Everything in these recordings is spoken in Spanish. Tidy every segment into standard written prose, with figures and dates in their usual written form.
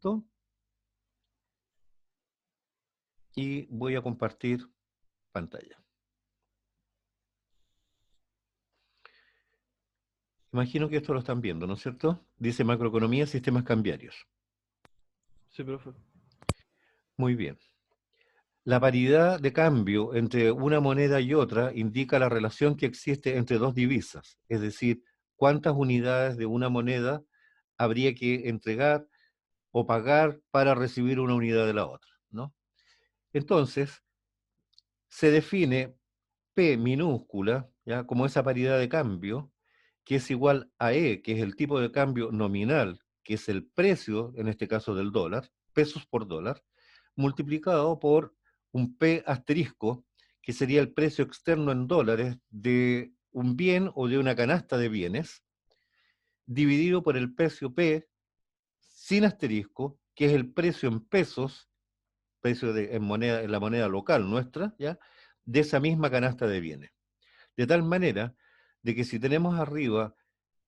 esto y voy a compartir pantalla. Imagino que esto lo están viendo, ¿no es cierto? Dice macroeconomía, sistemas cambiarios. Sí, profe. Muy bien. La paridad de cambio entre una moneda y otra indica la relación que existe entre dos divisas, es decir, cuántas unidades de una moneda habría que entregar o pagar para recibir una unidad de la otra, ¿no? Entonces, se define P minúscula, ¿ya? Como esa paridad de cambio, que es igual a E, que es el tipo de cambio nominal, que es el precio, en este caso del dólar, pesos por dólar, multiplicado por un P asterisco, que sería el precio externo en dólares de un bien o de una canasta de bienes, dividido por el precio P sin asterisco, que es el precio en pesos, precio en moneda, en la moneda local nuestra, ¿ya? De esa misma canasta de bienes. De tal manera de que si tenemos arriba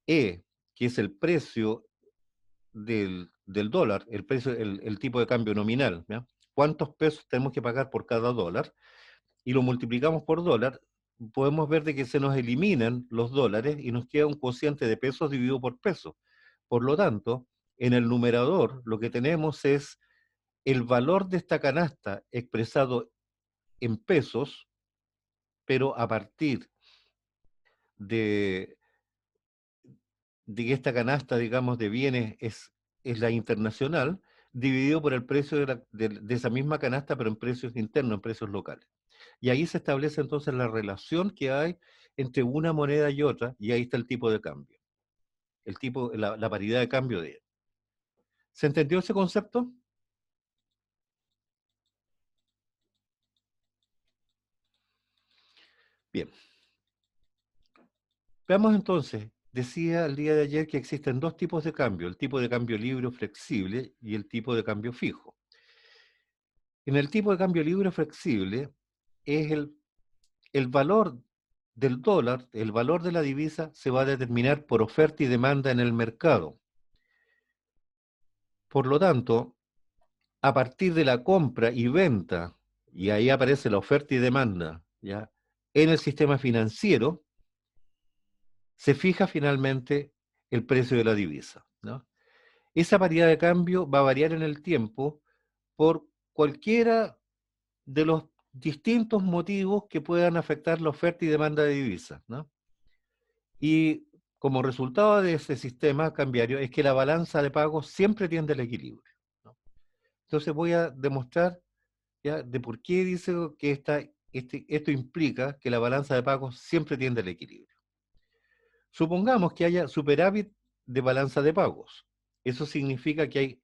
E, que es el precio del dólar, el precio, el tipo de cambio nominal, ¿ya? ¿Cuántos pesos tenemos que pagar por cada dólar? Y lo multiplicamos por dólar, podemos ver de que se nos eliminan los dólares y nos queda un cociente de pesos dividido por peso. Por lo tanto, en el numerador lo que tenemos es el valor de esta canasta expresado en pesos, pero a partir de, de que esta canasta, digamos, de bienes es la internacional, dividido por el precio de esa misma canasta, pero en precios internos, en precios locales. Y ahí se establece entonces la relación que hay entre una moneda y otra, y ahí está el tipo de cambio, la paridad de cambio de ella. ¿Se entendió ese concepto? Bien. Veamos entonces, decía el día de ayer que existen dos tipos de cambio, el tipo de cambio libre o flexible y el tipo de cambio fijo. En el tipo de cambio libre o flexible es el valor del dólar, el valor de la divisa se va a determinar por oferta y demanda en el mercado. Por lo tanto, a partir de la compra y venta, y ahí aparece la oferta y demanda, ¿ya? En el sistema financiero, se fija finalmente el precio de la divisa, ¿no? Esa paridad de cambio va a variar en el tiempo por cualquiera de los distintos motivos que puedan afectar la oferta y demanda de divisas, ¿no? Y como resultado de ese sistema cambiario es que la balanza de pagos siempre tiende al equilibrio, ¿no? Entonces voy a demostrar ya de por qué dice que esto implica que la balanza de pagos siempre tiende al equilibrio. Supongamos que haya superávit de balanza de pagos. Eso significa que hay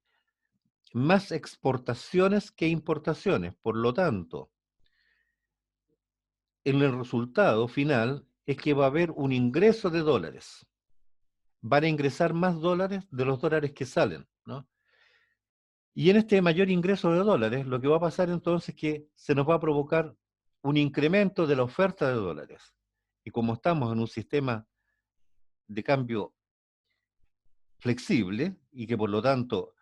más exportaciones que importaciones. Por lo tanto, en el resultado final es que va a haber un ingreso de dólares. Van a ingresar más dólares de los dólares que salen, ¿no? Y en este mayor ingreso de dólares, lo que va a pasar entonces es que se nos va a provocar un incremento de la oferta de dólares. Y como estamos en un sistema de cambio flexible y que por lo tanto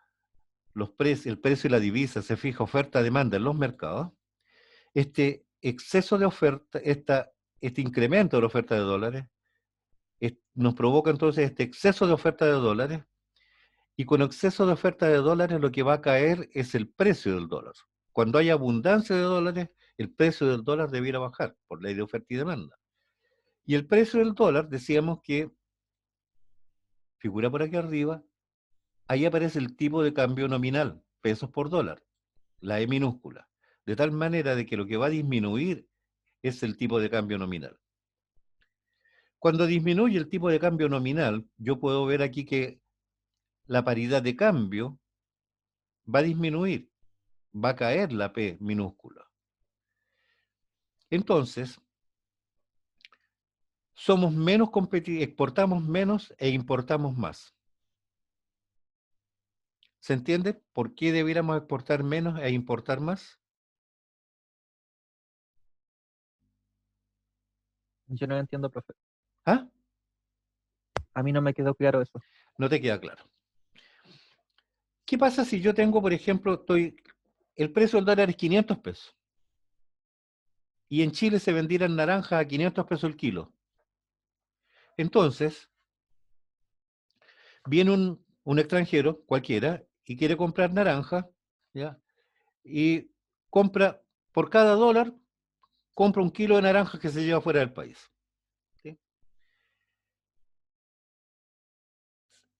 el precio y la divisa se fija oferta-demanda en los mercados, este exceso de oferta, este incremento de la oferta de dólares, nos provoca entonces este exceso de oferta de dólares, y con exceso de oferta de dólares lo que va a caer es el precio del dólar. Cuando hay abundancia de dólares, el precio del dólar debiera bajar por ley de oferta y demanda. Y el precio del dólar, decíamos que figura por aquí arriba, ahí aparece el tipo de cambio nominal, pesos por dólar, la E minúscula, de tal manera de que lo que va a disminuir es el tipo de cambio nominal. Cuando disminuye el tipo de cambio nominal, yo puedo ver aquí que la paridad de cambio va a disminuir, va a caer la P minúscula. Entonces, somos menos competitivos, exportamos menos e importamos más. ¿Se entiende por qué debiéramos exportar menos e importar más? Yo no lo entiendo, profe. ¿Ah? A mí no me quedó claro eso. No te queda claro. ¿Qué pasa si yo tengo, por ejemplo, el precio del dólar es 500 pesos y en Chile se vendieran naranjas a 500 pesos el kilo? Entonces, viene un extranjero cualquiera y quiere comprar naranja, ¿ya? Y compra, por cada dólar, compra un kilo de naranjas que se lleva fuera del país.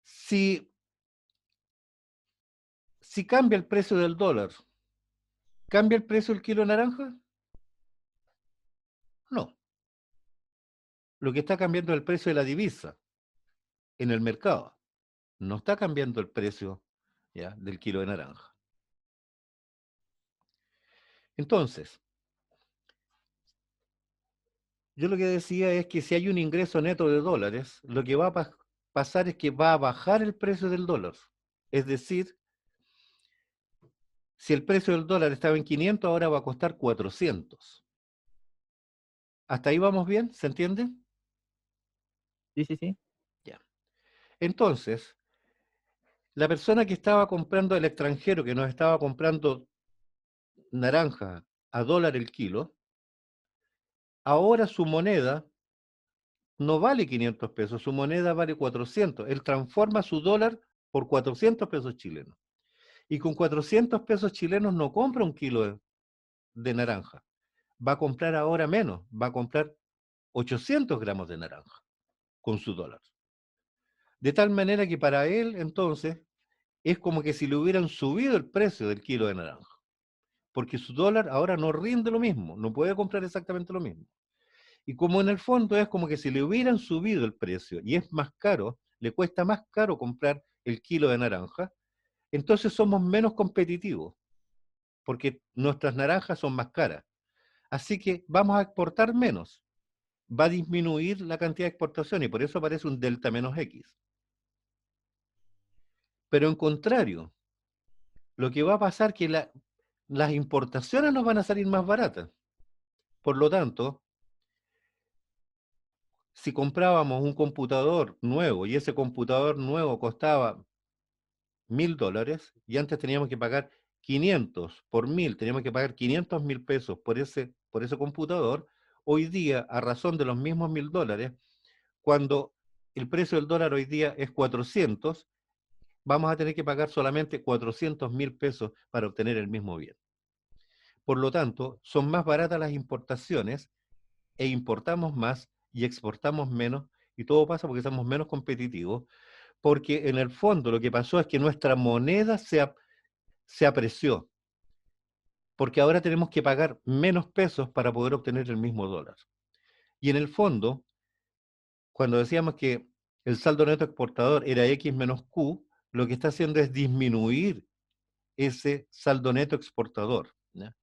¿Sí? Si cambia el precio del dólar, ¿cambia el precio del kilo de naranja? No. Lo que está cambiando es el precio de la divisa en el mercado. No está cambiando el precio, ¿ya?, del kilo de naranja. Entonces, yo lo que decía es que si hay un ingreso neto de dólares, lo que va a pasar es que va a bajar el precio del dólar. Es decir, si el precio del dólar estaba en 500, ahora va a costar 400. ¿Hasta ahí vamos bien? ¿Se entiende? Sí, sí, sí. Ya. Entonces, la persona que estaba comprando, el extranjero que nos estaba comprando naranja a dólar el kilo, ahora su moneda no vale 500 pesos, su moneda vale 400. Él transforma su dólar por 400 pesos chilenos. Y con 400 pesos chilenos no compra un kilo de naranja. Va a comprar ahora menos, va a comprar 800 gramos de naranja con su dólar. De tal manera que para él, entonces, es como que si le hubieran subido el precio del kilo de naranja. Porque su dólar ahora no rinde lo mismo, no puede comprar exactamente lo mismo. Y como en el fondo es como que si le hubieran subido el precio y es más caro, le cuesta más caro comprar el kilo de naranja, entonces somos menos competitivos, porque nuestras naranjas son más caras. Así que vamos a exportar menos. Va a disminuir la cantidad de exportación y por eso aparece un delta menos X. Pero en contrario, lo que va a pasar es que las importaciones nos van a salir más baratas. Por lo tanto, si comprábamos un computador nuevo y ese computador nuevo costaba $1000 y antes teníamos que pagar 500 por 1000, teníamos que pagar 500.000 pesos por ese computador, hoy día, a razón de los mismos $1000, cuando el precio del dólar hoy día es 400, vamos a tener que pagar solamente 400.000 pesos para obtener el mismo bien. Por lo tanto, son más baratas las importaciones e importamos más y exportamos menos, y todo pasa porque somos menos competitivos, porque en el fondo lo que pasó es que nuestra moneda se apreció, porque ahora tenemos que pagar menos pesos para poder obtener el mismo dólar. Y en el fondo, cuando decíamos que el saldo neto exportador era X menos Q, lo que está haciendo es disminuir ese saldo neto exportador, ¿ya?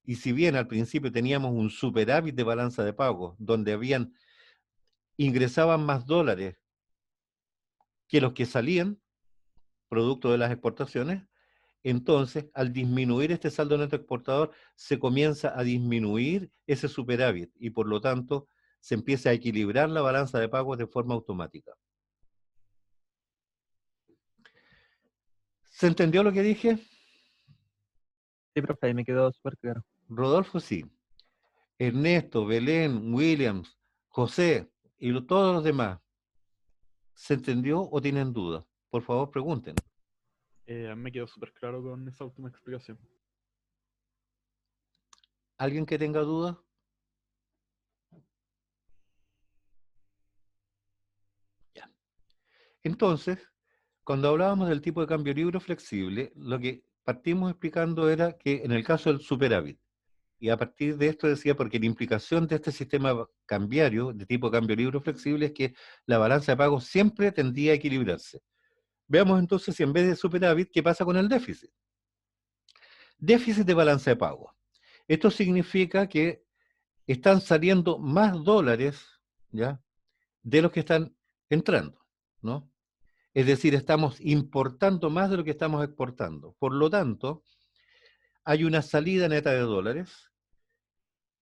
Y si bien al principio teníamos un superávit de balanza de pagos, donde ingresaban más dólares que los que salían, producto de las exportaciones, entonces, al disminuir este saldo neto exportador, se comienza a disminuir ese superávit y por lo tanto se empieza a equilibrar la balanza de pagos de forma automática. ¿Se entendió lo que dije? Sí, profe, ahí me quedó súper claro. Rodolfo, sí. Ernesto, Belén, Williams, José y todos los demás, ¿se entendió o tienen dudas? Por favor, pregunten. A mí me quedó súper claro con esa última explicación. ¿Alguien que tenga dudas? Ya. Entonces, cuando hablábamos del tipo de cambio libre o flexible, lo que partimos explicando era que en el caso del superávit, y a partir de esto decía, porque la implicación de este sistema cambiario de tipo de cambio libre o flexible es que la balanza de pagos siempre tendía a equilibrarse. Veamos entonces si en vez de superávit, ¿qué pasa con el déficit? Déficit de balanza de pagos. Esto significa que están saliendo más dólares, ¿ya?, de los que están entrando, ¿no? Es decir, estamos importando más de lo que estamos exportando. Por lo tanto, hay una salida neta de dólares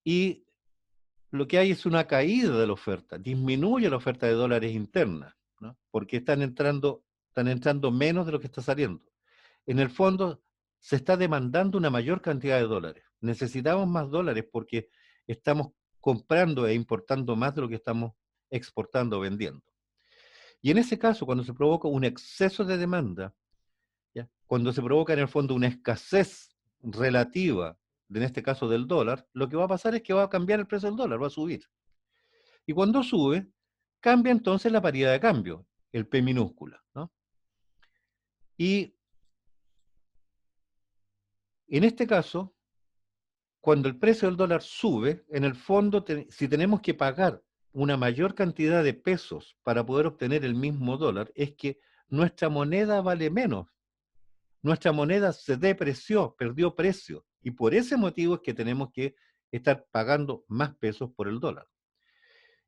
y lo que hay es una caída de la oferta, disminuye la oferta de dólares interna, ¿no?, porque están entrando menos de lo que está saliendo. en el fondo se está demandando una mayor cantidad de dólares. Necesitamos más dólares porque estamos comprando e importando más de lo que estamos exportando o vendiendo. Y en ese caso, cuando se provoca un exceso de demanda, ¿ya? Cuando se provoca en el fondo una escasez relativa, en este caso del dólar, lo que va a pasar es que va a cambiar el precio del dólar, va a subir. Y cuando sube, cambia entonces la paridad de cambio, el P minúscula, ¿no? Y en este caso, cuando el precio del dólar sube, en el fondo, si tenemos que pagar una mayor cantidad de pesos para poder obtener el mismo dólar, es que nuestra moneda vale menos. Nuestra moneda se depreció, perdió precio. Y por ese motivo es que tenemos que estar pagando más pesos por el dólar.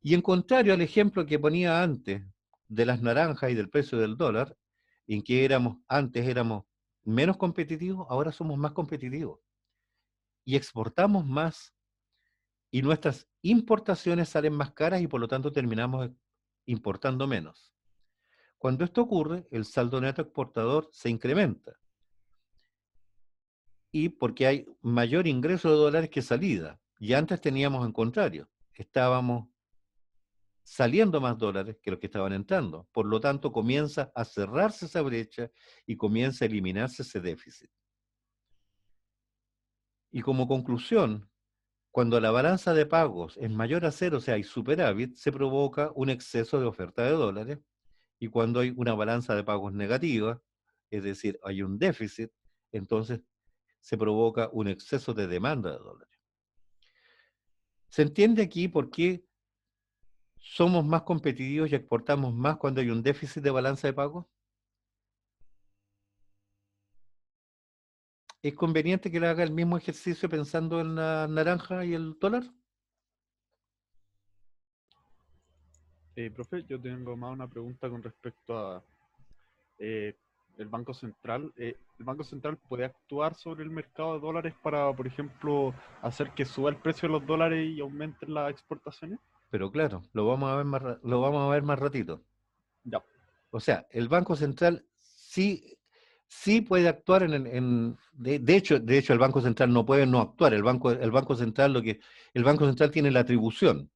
Y en contrario al ejemplo que ponía antes de las naranjas y del precio del dólar, en que antes éramos menos competitivos, ahora somos más competitivos. Y exportamos más y nuestras importaciones salen más caras y por lo tanto terminamos importando menos. Cuando esto ocurre, el saldo neto exportador se incrementa. Y porque hay mayor ingreso de dólares que salida. Y antes teníamos en contrario, estábamos saliendo más dólares que los que estaban entrando. Por lo tanto, comienza a cerrarse esa brecha y comienza a eliminarse ese déficit. Y como conclusión, cuando la balanza de pagos es mayor a cero, o sea, hay superávit, se provoca un exceso de oferta de dólares. Y cuando hay una balanza de pagos negativa, es decir, hay un déficit, entonces se provoca un exceso de demanda de dólares. ¿Se entiende aquí por qué somos más competitivos y exportamos más cuando hay un déficit de balanza de pagos? ¿Es conveniente que le haga el mismo ejercicio pensando en la naranja y el dólar? Profe, yo tengo más una pregunta con respecto a eh, el Banco Central. ¿El Banco Central puede actuar sobre el mercado de dólares para, por ejemplo, hacer que suba el precio de los dólares y aumenten las exportaciones? Pero claro, lo vamos a ver lo vamos a ver más ratito. Ya. O sea, el Banco Central sí puede actuar de hecho, el Banco Central no puede no actuar. El Banco Central el Banco Central tiene la atribución.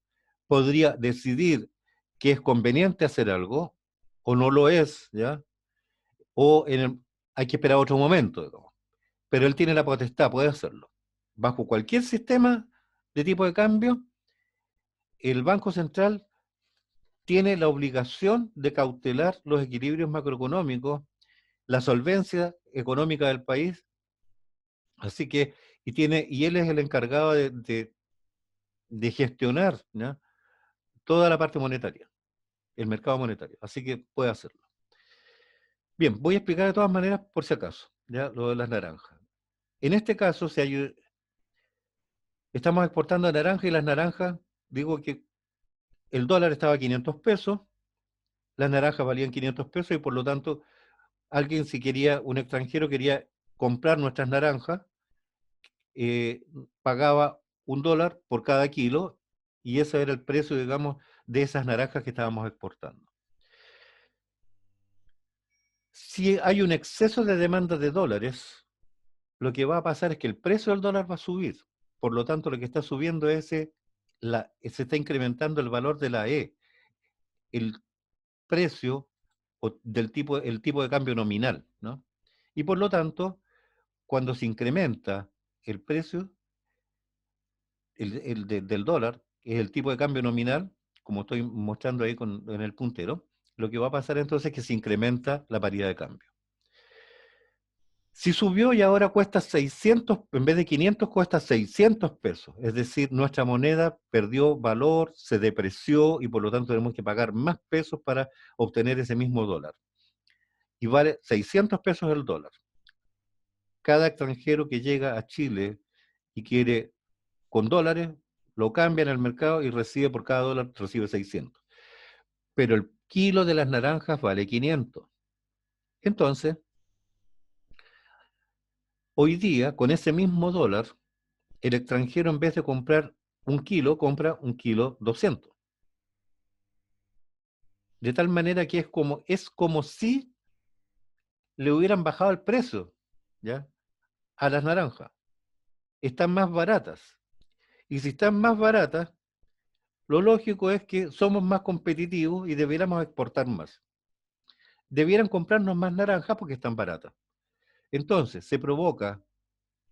Podría decidir que es conveniente hacer algo o no lo es, ¿ya? O hay que esperar otro momento, digamos. Pero él tiene la potestad, puede hacerlo. Bajo cualquier sistema de tipo de cambio, el Banco Central tiene la obligación de cautelar los equilibrios macroeconómicos, la solvencia económica del país, así que, y él es el encargado de gestionar, ¿no?, toda la parte monetaria, el mercado monetario, así que puede hacerlo. Bien, voy a explicar de todas maneras por si acaso, ya lo de las naranjas. En este caso, estamos exportando naranja y las naranjas, digo que el dólar estaba a 500 pesos, las naranjas valían 500 pesos y por lo tanto si quería, un extranjero quería comprar nuestras naranjas, pagaba $1 por cada kilo y ese era el precio, digamos, de esas naranjas que estábamos exportando. Si hay un exceso de demanda de dólares, lo que va a pasar es que el precio del dólar va a subir. Por lo tanto, lo que está subiendo se está incrementando el valor de la E, el precio el tipo de cambio nominal, ¿no? Y por lo tanto, cuando se incrementa el precio del dólar, que es el tipo de cambio nominal, como estoy mostrando ahí en el puntero, lo que va a pasar entonces es que se incrementa la paridad de cambio. Si subió y ahora cuesta 600, en vez de 500 cuesta 600 pesos, es decir, nuestra moneda perdió valor, se depreció y por lo tanto tenemos que pagar más pesos para obtener ese mismo dólar. Y vale 600 pesos el dólar. Cada extranjero que llega a Chile y quiere con dólares, lo cambia en el mercado y recibe por cada dólar, recibe 600. Pero el kilo de las naranjas vale 500. Entonces, hoy día, con ese mismo dólar, el extranjero en vez de comprar un kilo, compra un kilo 200. De tal manera que es como si le hubieran bajado el precio, ¿ya? A las naranjas. Están más baratas. Y si están más baratas, lo lógico es que somos más competitivos y debiéramos exportar más. Debieran comprarnos más naranjas porque están baratas. Entonces, se provoca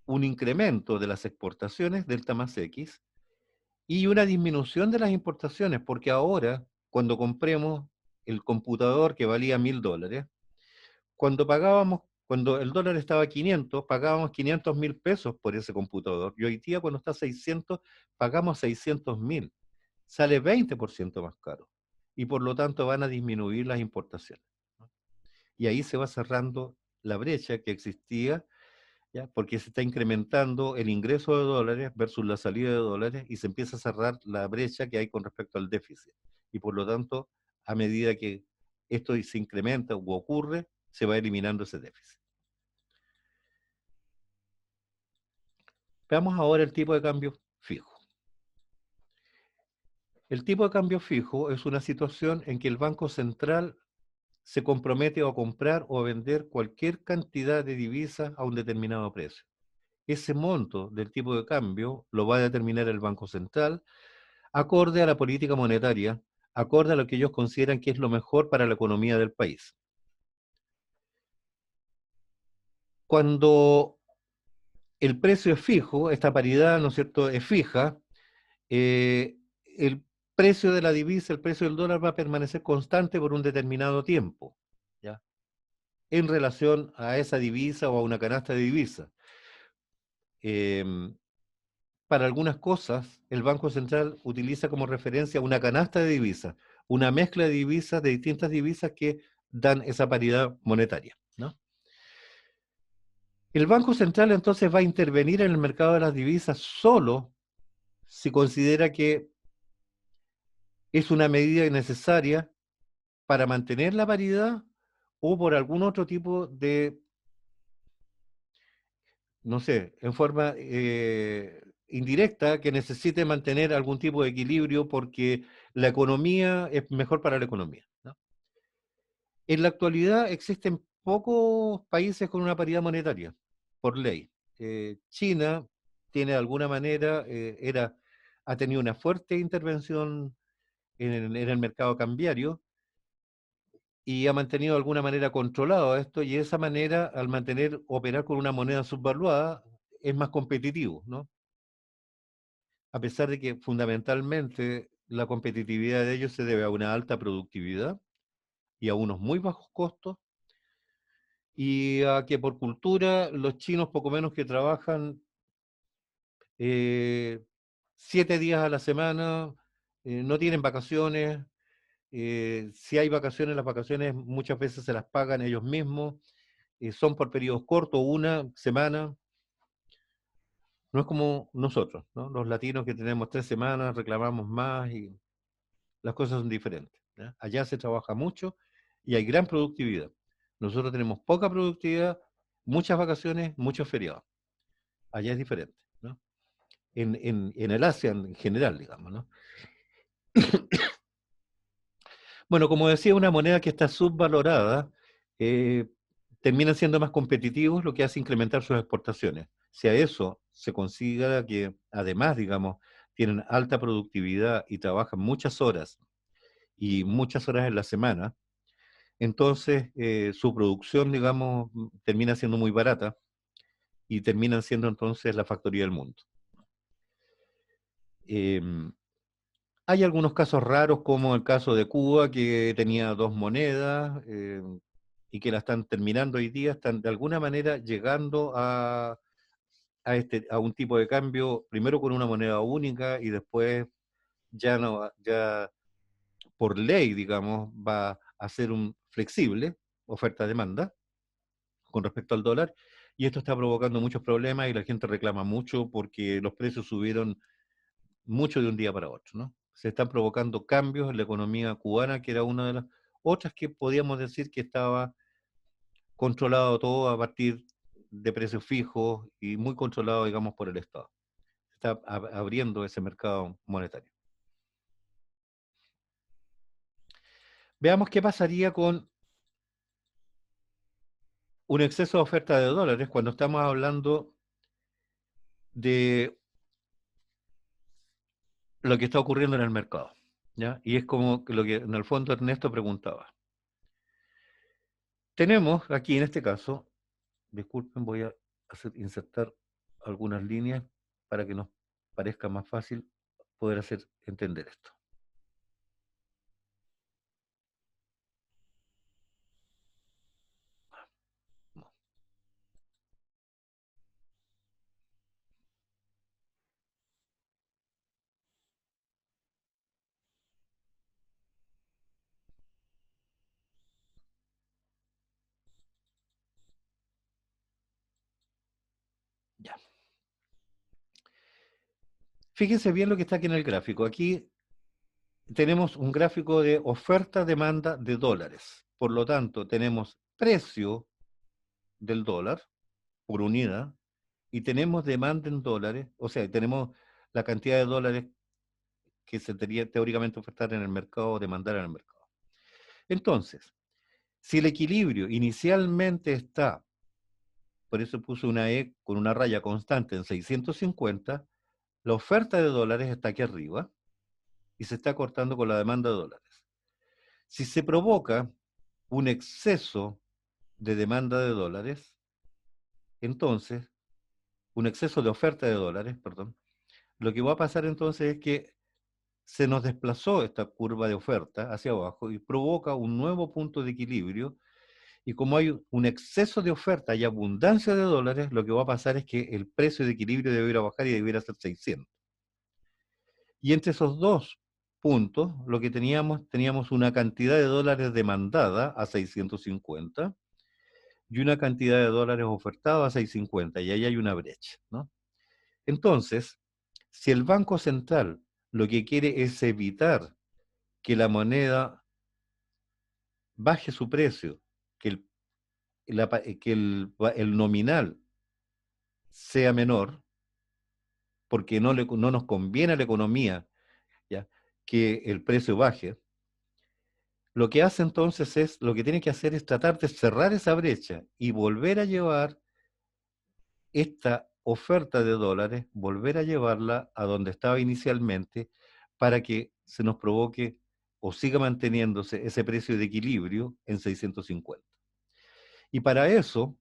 un incremento de las exportaciones delta más X y una disminución de las importaciones, porque ahora, cuando compremos el computador que valía $1.000, cuando el dólar estaba a 500, pagábamos 500.000 pesos por ese computador, y hoy día cuando está a 600, pagamos 600.000. Sale 20% más caro, y por lo tanto van a disminuir las importaciones. Y ahí se va cerrando la brecha que existía, ¿ya? Porque se está incrementando el ingreso de dólares versus la salida de dólares y se empieza a cerrar la brecha que hay con respecto al déficit. Y por lo tanto, a medida que esto se incrementa o ocurre, se va eliminando ese déficit. Veamos ahora el tipo de cambio fijo. El tipo de cambio fijo es una situación en que el Banco Central se compromete a comprar o a vender cualquier cantidad de divisas a un determinado precio. Ese monto del tipo de cambio lo va a determinar el Banco Central acorde a la política monetaria, acorde a lo que ellos consideran que es lo mejor para la economía del país. Cuando el precio es fijo, esta paridad, ¿no es cierto?, es fija, el precio de la divisa, el precio del dólar va a permanecer constante por un determinado tiempo, ¿ya? En relación a esa divisa o a una canasta de divisas. Para algunas cosas, el Banco Central utiliza como referencia una canasta de divisas, una mezcla de divisas, de distintas divisas que dan esa paridad monetaria, ¿no? El Banco Central entonces va a intervenir en el mercado de las divisas solo si considera que es una medida necesaria para mantener la paridad o por algún otro tipo de, no sé, en forma indirecta que necesite mantener algún tipo de equilibrio porque la economía es mejor para la economía, ¿no? En la actualidad existen pocos países con una paridad monetaria, por ley. China tiene de alguna manera, ha tenido una fuerte intervención en el mercado cambiario y ha mantenido de alguna manera controlado esto, y de esa manera, al operar con una moneda subvaluada, es más competitivo, ¿no? A pesar de que fundamentalmente la competitividad de ellos se debe a una alta productividad y a unos muy bajos costos, y a que por cultura los chinos poco menos que trabajan eh, 7 días a la semana, no tienen vacaciones, si hay vacaciones, las vacaciones muchas veces se las pagan ellos mismos, son por periodos cortos, una semana. No es como nosotros, ¿no? Los latinos que tenemos 3 semanas, reclamamos más y las cosas son diferentes, ¿ya? Allá se trabaja mucho y hay gran productividad. Nosotros tenemos poca productividad, muchas vacaciones, muchos feriados. Allá es diferente, ¿no? En el Asia en general, digamos, ¿no? Bueno, como decía, una moneda que está subvalorada, eh, terminan siendo más competitivos, lo que hace incrementar sus exportaciones. Si a eso se considera que además, digamos, tienen alta productividad y trabajan muchas horas y muchas horas en la semana, entonces su producción, digamos, termina siendo muy barata y terminan siendo entonces la factoría del mundo. Hay algunos casos raros, como el caso de Cuba, que tenía dos monedas y que la están terminando hoy día, están de alguna manera llegando a un tipo de cambio, primero con una moneda única y después ya no, ya por ley, digamos, va a ser un flexible, oferta-demanda, con respecto al dólar, y esto está provocando muchos problemas y la gente reclama mucho porque los precios subieron mucho de un día para otro, ¿no? Se están provocando cambios en la economía cubana, que era una de las otras que podíamos decir que estaba controlado todo a partir de precios fijos y muy controlado, digamos, por el Estado. Se está abriendo ese mercado monetario. Veamos qué pasaría con un exceso de oferta de dólares cuando estamos hablando de lo que está ocurriendo en el mercado, ¿ya? Y es como lo que en el fondo Ernesto preguntaba. Tenemos aquí en este caso, disculpen, voy a insertar algunas líneas para que nos parezca más fácil poder hacer entender esto. Ya. Fíjense bien lo que está aquí en el gráfico. Aquí tenemos un gráfico de oferta-demanda de dólares. Por lo tanto, tenemos precio del dólar por unidad y tenemos demanda en dólares, o sea, tenemos la cantidad de dólares que se debería teóricamente ofertar en el mercado o demandar en el mercado. Entonces, si el equilibrio inicialmente está, por eso puse una E con una raya constante en 650, la oferta de dólares está aquí arriba y se está cortando con la demanda de dólares. Si se provoca un exceso de demanda de dólares, entonces, un exceso de oferta de dólares, perdón, lo que va a pasar entonces es que se nos desplazó esta curva de oferta hacia abajo y provoca un nuevo punto de equilibrio. Y como hay un exceso de oferta y abundancia de dólares, lo que va a pasar es que el precio de equilibrio debiera bajar y debiera ser 600. Y entre esos dos puntos, lo que teníamos una cantidad de dólares demandada a 650 y una cantidad de dólares ofertados a 650, y ahí hay una brecha, ¿no? Entonces, si el Banco Central lo que quiere es evitar que la moneda baje su precio, que el nominal sea menor, porque no nos conviene a la economía, ¿ya?, que el precio baje, lo que hace entonces es, lo que tiene que hacer es tratar de cerrar esa brecha y volver a llevar esta oferta de dólares, volver a llevarla a donde estaba inicialmente para que se nos provoque o siga manteniéndose ese precio de equilibrio en 650. Y para eso,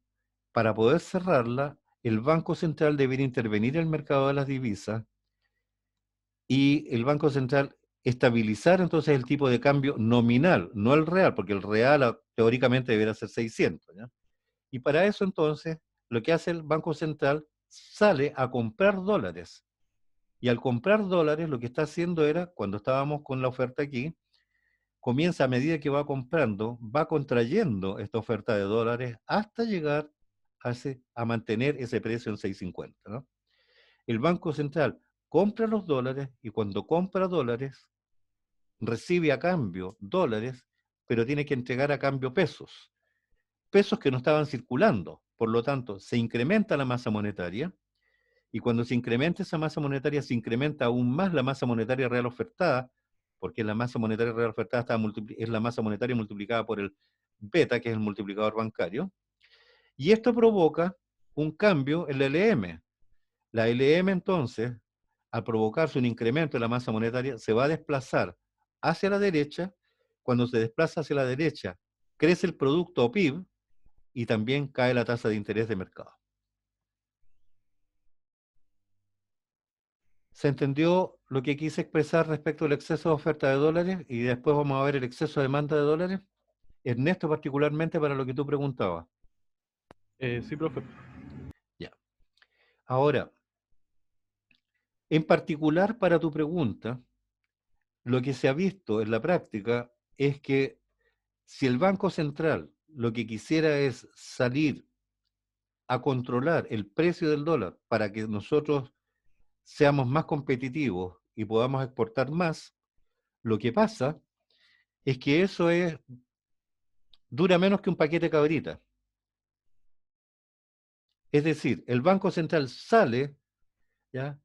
para poder cerrarla, el Banco Central debería intervenir en el mercado de las divisas y el Banco Central estabilizar entonces el tipo de cambio nominal, no el real, porque el real teóricamente debería ser 600, ¿ya? Y para eso entonces lo que hace el Banco Central sale a comprar dólares. Y al comprar dólares lo que está haciendo era, cuando estábamos con la oferta aquí, comienza a medida que va comprando, va contrayendo esta oferta de dólares hasta llegar a mantener ese precio en 6.50, ¿no? El Banco Central compra los dólares y cuando compra dólares, recibe a cambio dólares, pero tiene que entregar a cambio pesos, pesos que no estaban circulando. Por lo tanto, se incrementa la masa monetaria y cuando se incrementa esa masa monetaria, se incrementa aún más la masa monetaria real ofertada, porque la masa monetaria real ofertada es la masa monetaria multiplicada por el beta, que es el multiplicador bancario, y esto provoca un cambio en la LM. La LM entonces, al provocarse un incremento en la masa monetaria, se va a desplazar hacia la derecha. Cuando se desplaza hacia la derecha, crece el producto o PIB y también cae la tasa de interés de mercado. ¿Se entendió lo que quise expresar respecto al exceso de oferta de dólares? Y después vamos a ver el exceso de demanda de dólares. Ernesto, particularmente para lo que tú preguntabas. Sí, profe. Ya. Ahora, en particular para tu pregunta, lo que se ha visto en la práctica es que si el Banco Central lo que quisiera es salir a controlar el precio del dólar para que nosotros seamos más competitivos y podamos exportar más, lo que pasa es que dura menos que un paquete de cabrita. Es decir, el Banco Central sale, ¿ya?,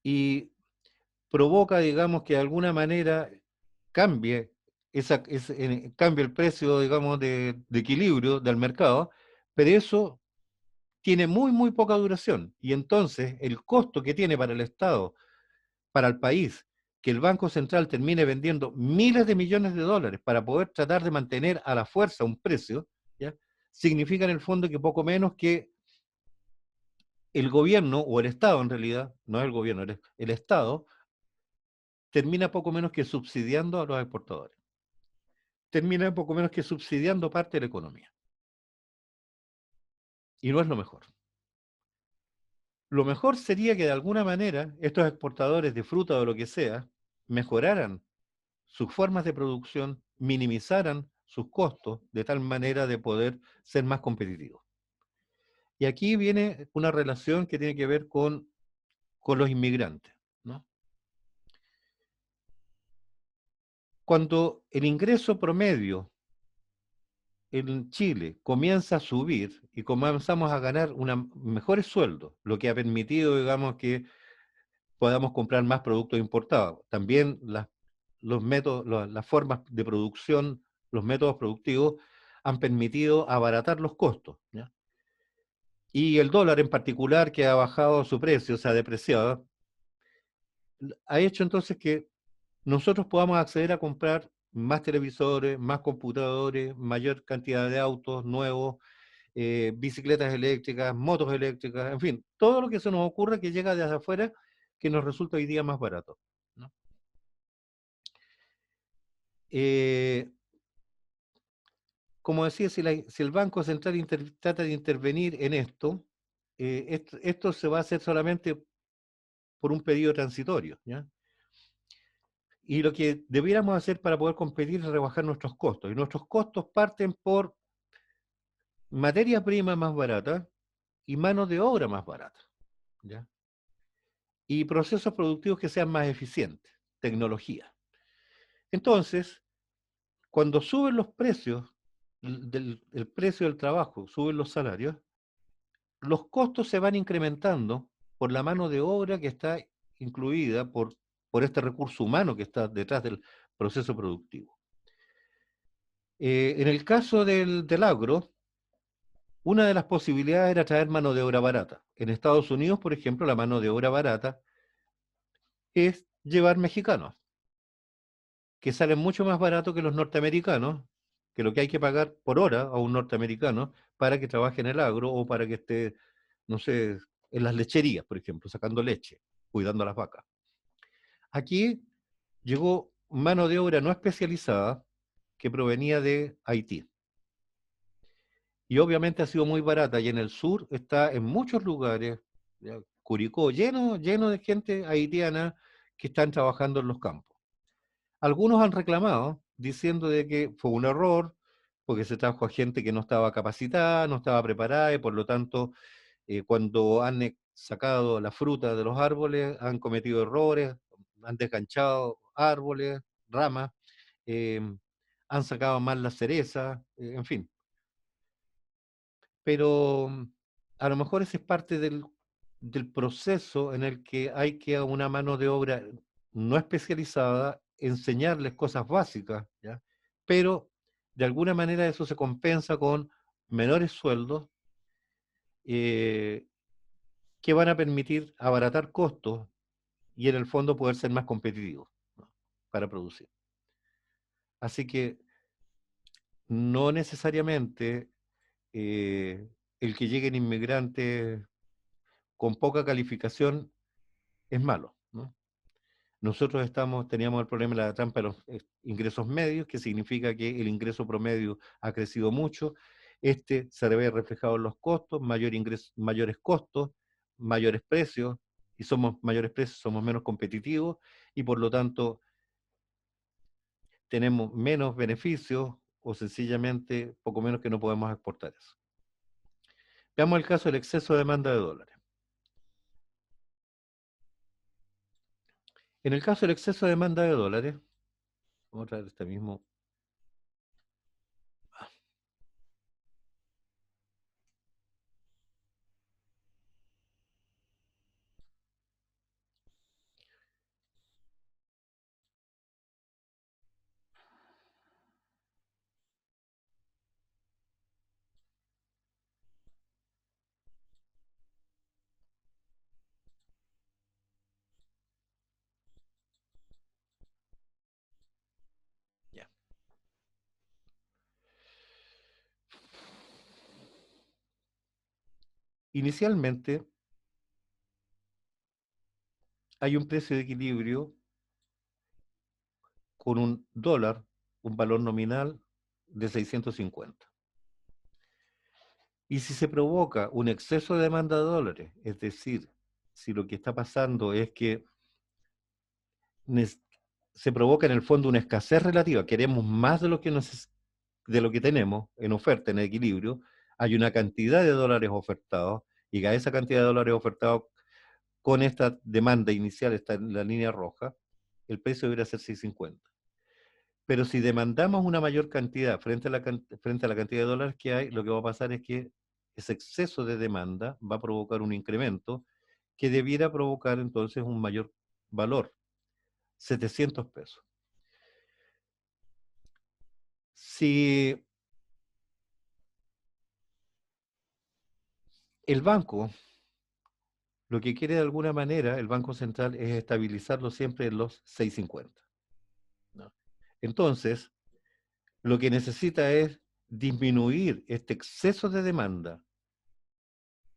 y provoca, digamos, que de alguna manera cambie, cambie el precio, digamos, de equilibrio del mercado, pero eso tiene muy, muy poca duración. Y entonces el costo que tiene para el Estado, para el país, que el Banco Central termine vendiendo miles de millones de dólares para poder tratar de mantener a la fuerza un precio, ¿ya? Significa en el fondo que poco menos que el gobierno, o el Estado en realidad, no es el gobierno, el Estado, termina poco menos que subsidiando a los exportadores. Termina poco menos que subsidiando parte de la economía. Y no es lo mejor. Lo mejor sería que de alguna manera estos exportadores de fruta o lo que sea mejoraran sus formas de producción, minimizaran sus costos de tal manera de poder ser más competitivos. Y aquí viene una relación que tiene que ver con los inmigrantes, ¿no? Cuando el ingreso promedio en Chile comienza a subir y comenzamos a ganar mejores sueldos, lo que ha permitido, digamos, que podamos comprar más productos importados. También los métodos, las formas de producción, los métodos productivos han permitido abaratar los costos, ¿ya? Y el dólar en particular, que ha bajado su precio, se ha depreciado, ha hecho entonces que nosotros podamos acceder a comprar más televisores, más computadores, mayor cantidad de autos nuevos, bicicletas eléctricas, motos eléctricas, en fin, todo lo que se nos ocurra que llega desde afuera que nos resulta hoy día más barato, ¿no? Eh, como decía, si el Banco Central trata de intervenir en esto, esto se va a hacer solamente por un periodo transitorio, ¿ya? Y lo que debiéramos hacer para poder competir es rebajar nuestros costos. Y nuestros costos parten por materia prima más barata y mano de obra más barata, ¿ya? Y procesos productivos que sean más eficientes, tecnología. Entonces, cuando suben los precios, el precio del trabajo, suben los salarios, los costos se van incrementando por la mano de obra que está incluida por este recurso humano que está detrás del proceso productivo. En el caso del agro, una de las posibilidades era traer mano de obra barata. En Estados Unidos, por ejemplo, la mano de obra barata es llevar mexicanos, que salen mucho más barato que los norteamericanos, que lo que hay que pagar por hora a un norteamericano para que trabaje en el agro o para que esté, no sé, en las lecherías, por ejemplo, sacando leche, cuidando a las vacas. Aquí llegó mano de obra no especializada que provenía de Haití. Y obviamente ha sido muy barata. Y en el sur está en muchos lugares, ya, Curicó, lleno de gente haitiana que están trabajando en los campos. Algunos han reclamado diciendo de que fue un error, porque se trajo a gente que no estaba capacitada, no estaba preparada, y por lo tanto, cuando han sacado la fruta de los árboles, han cometido errores, han desganchado árboles, ramas, eh, han sacado mal las cerezas, en fin. Pero a lo mejor ese es parte del proceso en el que hay que a una mano de obra no especializada enseñarles cosas básicas, ¿ya? Pero de alguna manera eso se compensa con menores sueldos, eh, que van a permitir abaratar costos y en el fondo poder ser más competitivos, ¿no? Para producir. Así que no necesariamente el que lleguen inmigrantes con poca calificación es malo, ¿no? Nosotros teníamos el problema de la trampa de los ingresos medios, que significa que el ingreso promedio ha crecido mucho. Este se ve reflejado en los costos, mayores costos, mayores precios, y somos mayores precios, somos menos competitivos, y por lo tanto tenemos menos beneficios o sencillamente poco menos que no podemos exportar eso. Veamos el caso del exceso de demanda de dólares. En el caso del exceso de demanda de dólares, vamos a traer este mismo. inicialmente hay un precio de equilibrio con un dólar, un valor nominal de 650. Y si se provoca un exceso de demanda de dólares, es decir, si lo que está pasando es que se provoca en el fondo una escasez relativa, queremos más de lo que de lo que tenemos en oferta, en equilibrio, hay una cantidad de dólares ofertados, y a esa cantidad de dólares ofertados con esta demanda inicial, está en la línea roja, el precio debería ser 650. Pero si demandamos una mayor cantidad frente a la cantidad de dólares que hay, lo que va a pasar es que ese exceso de demanda va a provocar un incremento que debiera provocar entonces un mayor valor, 700 pesos. Si el banco, lo que quiere de alguna manera, el Banco Central, es estabilizarlo siempre en los 650, ¿no? Entonces, lo que necesita es disminuir este exceso de demanda,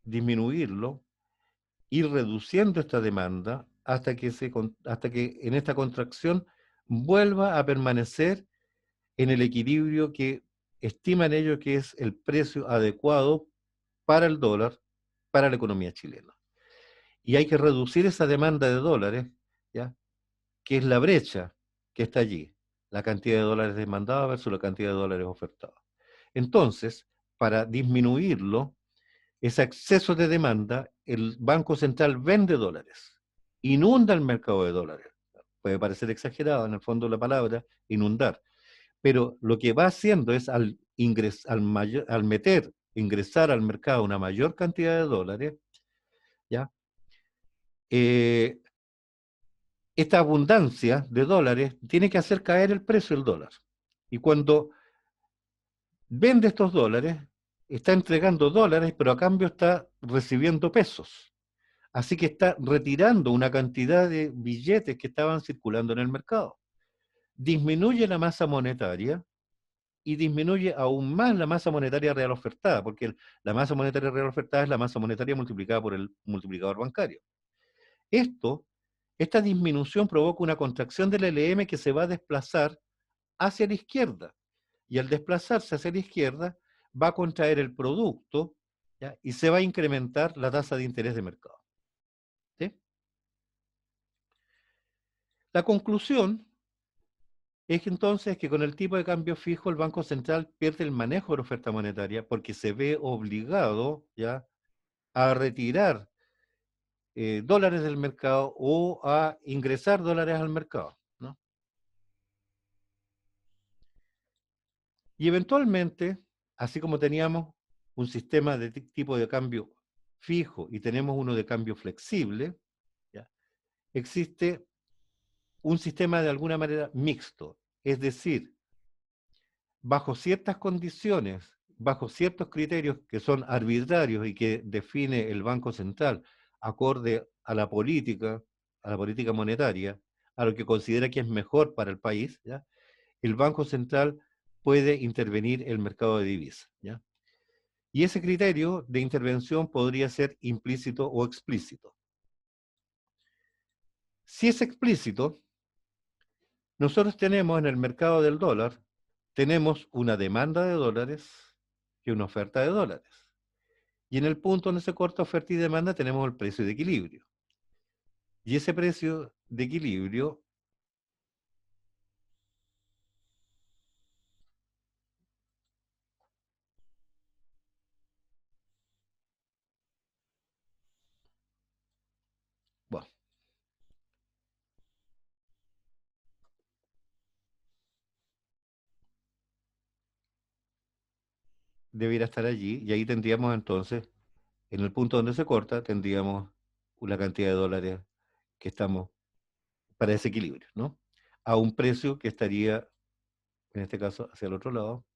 disminuirlo, ir reduciendo esta demanda hasta que en esta contracción vuelva a permanecer en el equilibrio que estiman ellos que es el precio adecuado para el dólar, para la economía chilena. Y hay que reducir esa demanda de dólares, ¿ya?, que es la brecha que está allí, la cantidad de dólares demandados versus la cantidad de dólares ofertados. Entonces, para disminuirlo, ese exceso de demanda, el Banco Central vende dólares, inunda el mercado de dólares. Puede parecer exagerado en el fondo la palabra, inundar, pero lo que va haciendo es ingresar al mercado una mayor cantidad de dólares, ¿ya? Esta abundancia de dólares tiene que hacer caer el precio del dólar. Y cuando vende estos dólares, está entregando dólares, pero a cambio está recibiendo pesos. Así que está retirando una cantidad de billetes que estaban circulando en el mercado. Disminuye la masa monetaria y disminuye aún más la masa monetaria real ofertada, porque la masa monetaria real ofertada es la masa monetaria multiplicada por el multiplicador bancario. Esta disminución provoca una contracción del LM que se va a desplazar hacia la izquierda. Y al desplazarse hacia la izquierda, va a contraer el producto, ¿ya?, y se va a incrementar la tasa de interés de mercado. ¿Sí? La conclusión es que entonces que con el tipo de cambio fijo el Banco Central pierde el manejo de la oferta monetaria porque se ve obligado, ¿ya?, a retirar dólares del mercado o a ingresar dólares al mercado, ¿no? Y eventualmente, así como teníamos un sistema de tipo de cambio fijo y tenemos uno de cambio flexible, ¿ya?, existe un sistema de alguna manera mixto, es decir, bajo ciertas condiciones, bajo ciertos criterios que son arbitrarios y que define el Banco Central acorde a la política monetaria, a lo que considera que es mejor para el país, ¿ya?, el Banco Central puede intervenir el mercado de divisas, ¿ya? Y ese criterio de intervención podría ser implícito o explícito. Si es explícito, nosotros tenemos en el mercado del dólar, tenemos una demanda de dólares y una oferta de dólares. Y en el punto donde se corta oferta y demanda tenemos el precio de equilibrio. Y ese precio de equilibrio, bueno, debiera estar allí, y ahí tendríamos entonces, en el punto donde se corta, tendríamos una cantidad de dólares que estamos para ese equilibrio, ¿no? A un precio que estaría, en este caso, hacia el otro lado.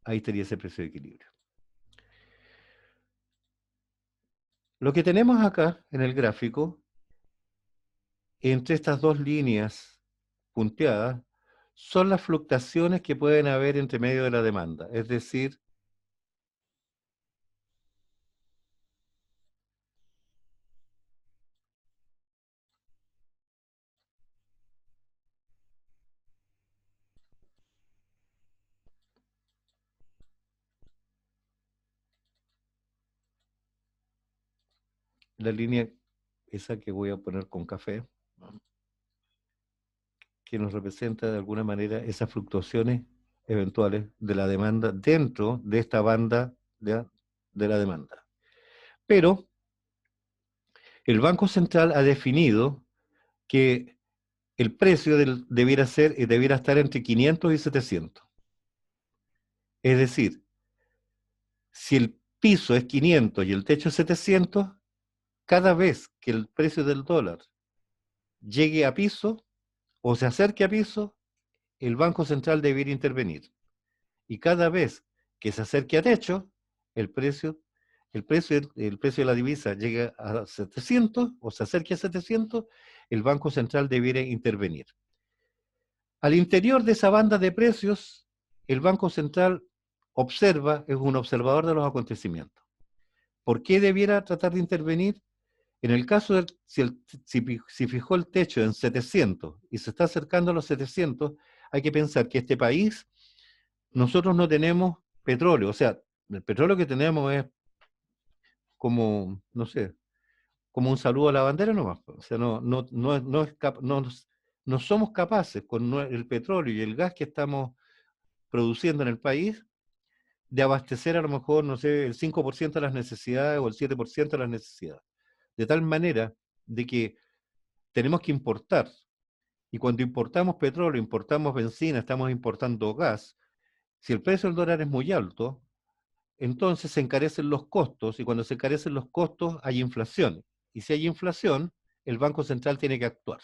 Ahí estaría ese precio de equilibrio. Lo que tenemos acá en el gráfico entre estas dos líneas punteadas son las fluctuaciones que pueden haber entre medio de la demanda. Es decir, la línea esa que voy a poner con café, que nos representa de alguna manera esas fluctuaciones eventuales de la demanda dentro de esta banda de la demanda. Pero el Banco Central ha definido que el precio debiera estar entre 500 y 700. Es decir, si el piso es 500 y el techo es 700, cada vez que el precio del dólar llegue a piso o se acerque a piso, el Banco Central debería intervenir. Y cada vez que se acerque a techo, el precio, el precio de la divisa llega a 700 o se acerque a 700, el Banco Central debiera intervenir. Al interior de esa banda de precios, el Banco Central observa, es un observador de los acontecimientos. ¿Por qué debiera tratar de intervenir? En el caso de si fijó el techo en 700 y se está acercando a los 700, hay que pensar que este país, nosotros no tenemos petróleo, o sea, el petróleo que tenemos es como, no sé, como un saludo a la bandera nomás. O sea, no somos capaces con el petróleo y el gas que estamos produciendo en el país de abastecer a lo mejor, no sé, el 5% de las necesidades o el 7% de las necesidades. De tal manera de que tenemos que importar. Y cuando importamos petróleo, importamos benzina, estamos importando gas, si el precio del dólar es muy alto, entonces se encarecen los costos, y cuando se encarecen los costos hay inflación. Y si hay inflación, el Banco Central tiene que actuar.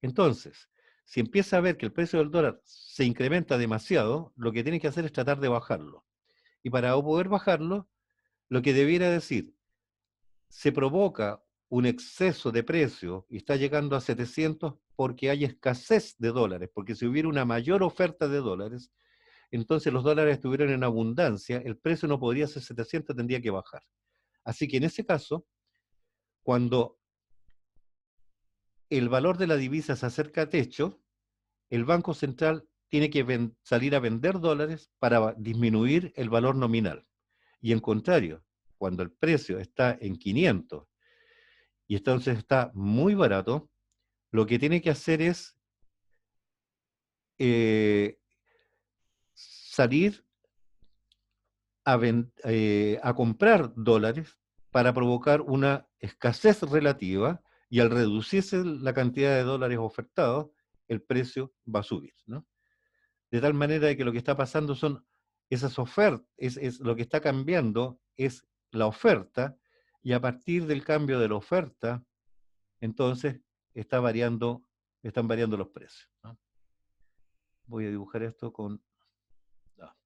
Entonces, si empieza a ver que el precio del dólar se incrementa demasiado, lo que tiene que hacer es tratar de bajarlo. Y para poder bajarlo, lo que debiera decir, se provoca un exceso de precio y está llegando a 700 porque hay escasez de dólares, porque si hubiera una mayor oferta de dólares, entonces los dólares estuvieran en abundancia, el precio no podría ser 700, tendría que bajar. Así que en ese caso, cuando el valor de la divisa se acerca a techo, el Banco Central tiene que salir a vender dólares para disminuir el valor nominal. Y en contrario, cuando el precio está en 500 y entonces está muy barato, lo que tiene que hacer es eh, salir a comprar dólares para provocar una escasez relativa y al reducirse la cantidad de dólares ofertados, el precio va a subir, ¿no? De tal manera que lo que está pasando son esas ofertas, lo que está cambiando es la oferta, y a partir del cambio de la oferta, entonces están variando los precios, ¿no? Voy a dibujar esto con... no.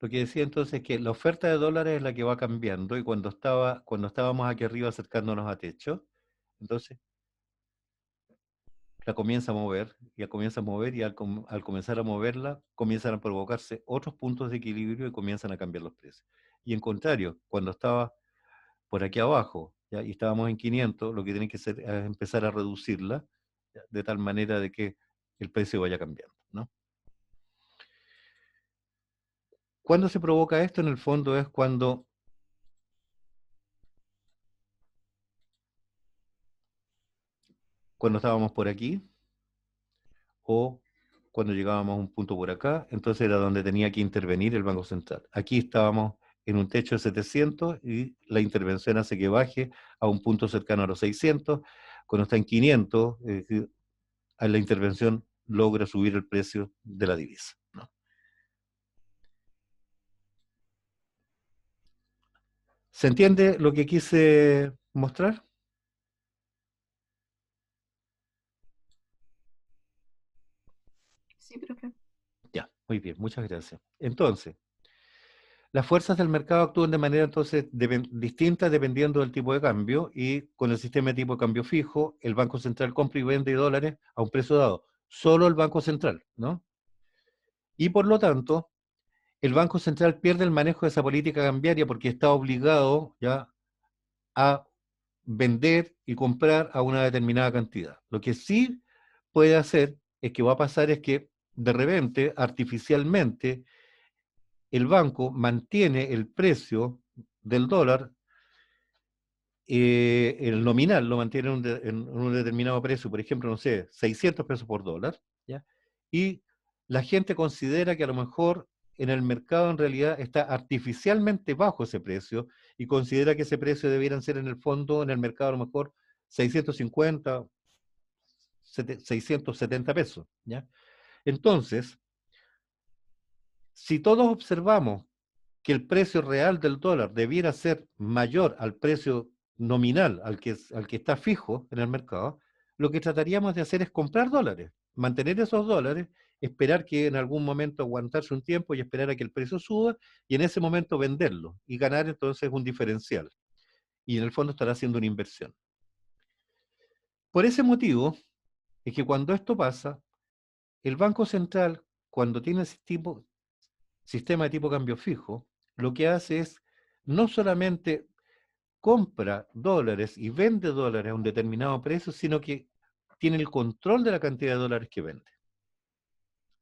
Lo que decía entonces es que la oferta de dólares es la que va cambiando, y cuando estábamos aquí arriba acercándonos a techo, entonces la comienza a mover, y comienza a mover, y al comenzar a moverla, comienzan a provocarse otros puntos de equilibrio y comienzan a cambiar los precios. Y en contrario, cuando estaba por aquí abajo, ¿ya? Y estábamos en 500, lo que tiene que hacer es empezar a reducirla, ¿ya? De tal manera de que el precio vaya cambiando, ¿no? ¿Cuándo se provoca esto? En el fondo es cuando estábamos por aquí, o cuando llegábamos a un punto por acá, entonces era donde tenía que intervenir el Banco Central. Aquí estábamos en un techo de 700 y la intervención hace que baje a un punto cercano a los 600. Cuando está en 500, la intervención logra subir el precio de la divisa, ¿no? ¿Se entiende lo que quise mostrar? Sí, profe. Ya, muy bien, muchas gracias. Entonces, las fuerzas del mercado actúan de manera entonces distinta dependiendo del tipo de cambio y con el sistema de tipo de cambio fijo, el Banco Central compra y vende dólares a un precio dado. Solo el Banco Central, ¿no? Y por lo tanto, el Banco Central pierde el manejo de esa política cambiaria porque está obligado ya a vender y comprar a una determinada cantidad. Lo que sí puede hacer es que va a pasar es que de repente, artificialmente, el banco mantiene el precio del dólar, el nominal lo mantiene en un determinado precio, por ejemplo, no sé, 600 pesos por dólar, ¿ya? Y la gente considera que a lo mejor en el mercado en realidad está artificialmente bajo ese precio y considera que ese precio debieran ser en el fondo, en el mercado a lo mejor 650, 670 pesos, ¿ya? Entonces, si todos observamos que el precio real del dólar debiera ser mayor al precio nominal, al que está fijo en el mercado, lo que trataríamos de hacer es comprar dólares, mantener esos dólares, esperar que en algún momento aguantarse un tiempo y esperar a que el precio suba y en ese momento venderlo y ganar entonces un diferencial. Y en el fondo estará haciendo una inversión. Por ese motivo es que cuando esto pasa, el Banco Central, cuando tiene ese sistema de tipo de cambio fijo, lo que hace es no solamente compra dólares y vende dólares a un determinado precio, sino que tiene el control de la cantidad de dólares que vende.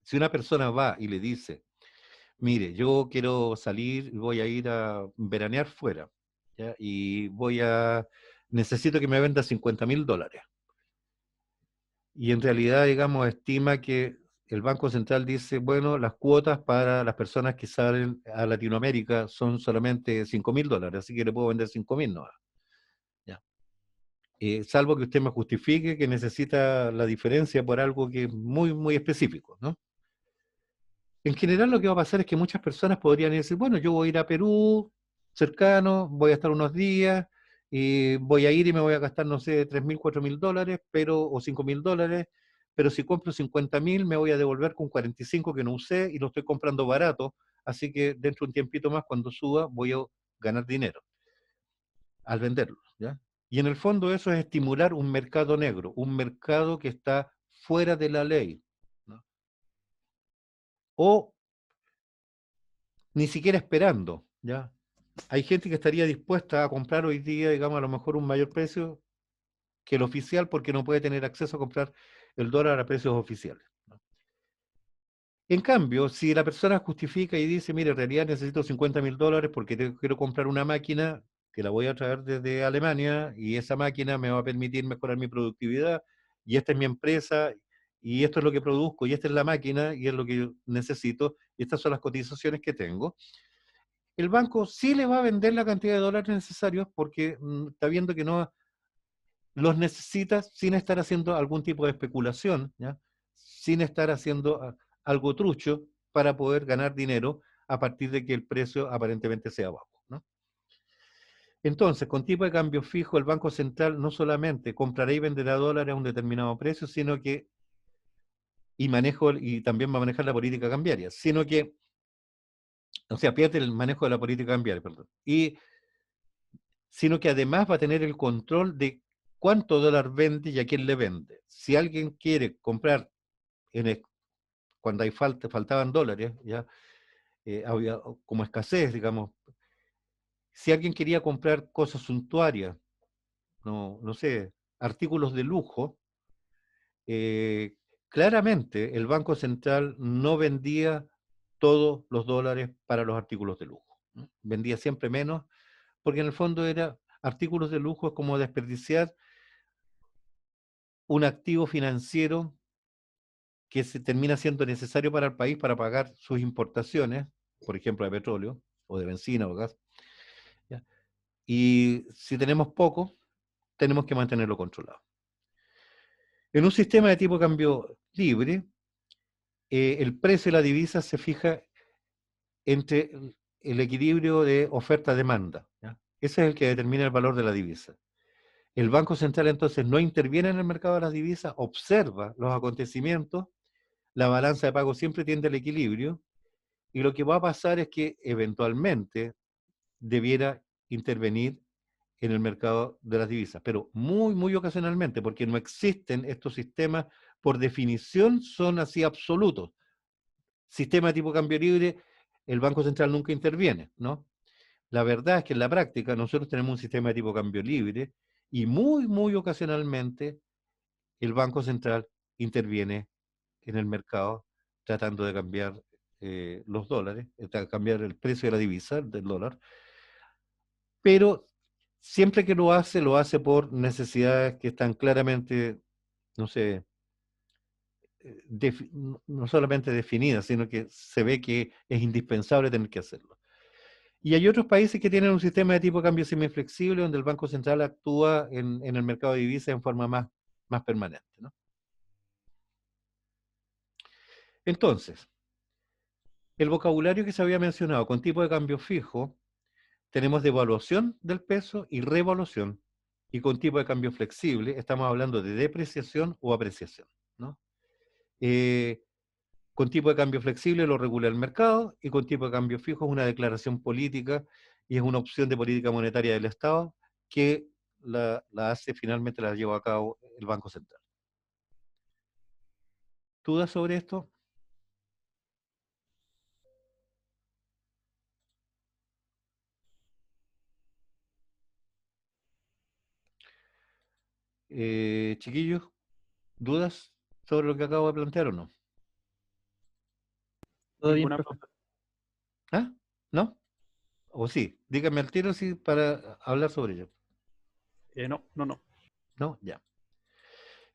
Si una persona va y le dice, mire, yo quiero salir, voy a ir a veranear fuera, ¿ya? Y necesito que me venda 50.000 dólares. Y en realidad, digamos, estima que el Banco Central dice, bueno, las cuotas para las personas que salen a Latinoamérica son solamente 5.000 dólares, así que le puedo vender 5.000 no. Salvo que usted me justifique que necesita la diferencia por algo que es muy, muy específico, ¿no? En general lo que va a pasar es que muchas personas podrían decir, bueno, yo voy a ir a Perú, cercano, voy a estar unos días, y voy a ir y me voy a gastar, no sé, 3.000, 4.000 dólares, o 5.000 dólares, pero si compro 50.000 me voy a devolver con 45 que no usé y lo estoy comprando barato, así que dentro de un tiempito más, cuando suba, voy a ganar dinero al venderlo, ¿ya? Y en el fondo eso es estimular un mercado negro, un mercado que está fuera de la ley, ¿no? O ni siquiera esperando, ¿ya? Hay gente que estaría dispuesta a comprar hoy día, digamos, a lo mejor un mayor precio que el oficial porque no puede tener acceso a comprar el dólar a precios oficiales, ¿no? En cambio, si la persona justifica y dice, mire, en realidad necesito 50.000 dólares porque quiero comprar una máquina que la voy a traer desde Alemania y esa máquina me va a permitir mejorar mi productividad y esta es mi empresa y esto es lo que produzco y esta es la máquina y es lo que yo necesito y estas son las cotizaciones que tengo, el banco sí le va a vender la cantidad de dólares necesarios porque está viendo que no los necesita sin estar haciendo algún tipo de especulación, ¿ya? Sin estar haciendo algo trucho para poder ganar dinero a partir de que el precio aparentemente sea bajo, ¿no? Entonces, con tipo de cambio fijo, el Banco Central no solamente comprará y venderá dólares a un determinado precio, sino que, y también va a manejar la política cambiaria, sino que, o sea, pierde el manejo de la política cambiaria, perdón, sino que además va a tener el control de cuánto dólar vende y a quién le vende. Si alguien quiere comprar cuando faltaban dólares, ya había como escasez, digamos. Si alguien quería comprar cosas suntuarias, no sé, artículos de lujo, eh, claramente el Banco Central no vendía todos los dólares para los artículos de lujo, ¿no? Vendía siempre menos, porque en el fondo era artículos de lujo, es como desperdiciar un activo financiero que se termina siendo necesario para el país para pagar sus importaciones, por ejemplo, de petróleo o de benzina o gas, ¿ya? Y si tenemos poco, tenemos que mantenerlo controlado. En un sistema de tipo de cambio libre, el precio de la divisa se fija entre el equilibrio de oferta-demanda, ¿ya? Ese es el que determina el valor de la divisa. El Banco Central entonces no interviene en el mercado de las divisas, observa los acontecimientos, la balanza de pago siempre tiende al equilibrio, y lo que va a pasar es que eventualmente debiera intervenir en el mercado de las divisas, pero muy, muy ocasionalmente, porque no existen estos sistemas, por definición son así absolutos. Sistema de tipo cambio libre, el Banco Central nunca interviene, ¿no? La verdad es que en la práctica nosotros tenemos un sistema de tipo cambio libre y muy, muy ocasionalmente el Banco Central interviene en el mercado tratando de cambiar los dólares, cambiar el precio de la divisa, del dólar, pero siempre que lo hace por necesidades que están claramente, no sé, no solamente definidas, sino que se ve que es indispensable tener que hacerlo. Y hay otros países que tienen un sistema de tipo de cambio semiflexible donde el Banco Central actúa en el mercado de divisas en forma más permanente, ¿no? Entonces, el vocabulario que se había mencionado con tipo de cambio fijo, tenemos devaluación del peso y revaluación. Y con tipo de cambio flexible estamos hablando de depreciación o apreciación, ¿no? Con tipo de cambio flexible lo regula el mercado y con tipo de cambio fijo es una declaración política y es una opción de política monetaria del Estado que la hace, finalmente la lleva a cabo el Banco Central. ¿Dudas sobre esto? Chiquillos, ¿dudas sobre lo que acabo de plantear o no? Todo bien, Ninguna profe. ¿Ah? ¿No? ¿O sí? Dígame al tiro sí, para hablar sobre ello. No. ¿No? Ya.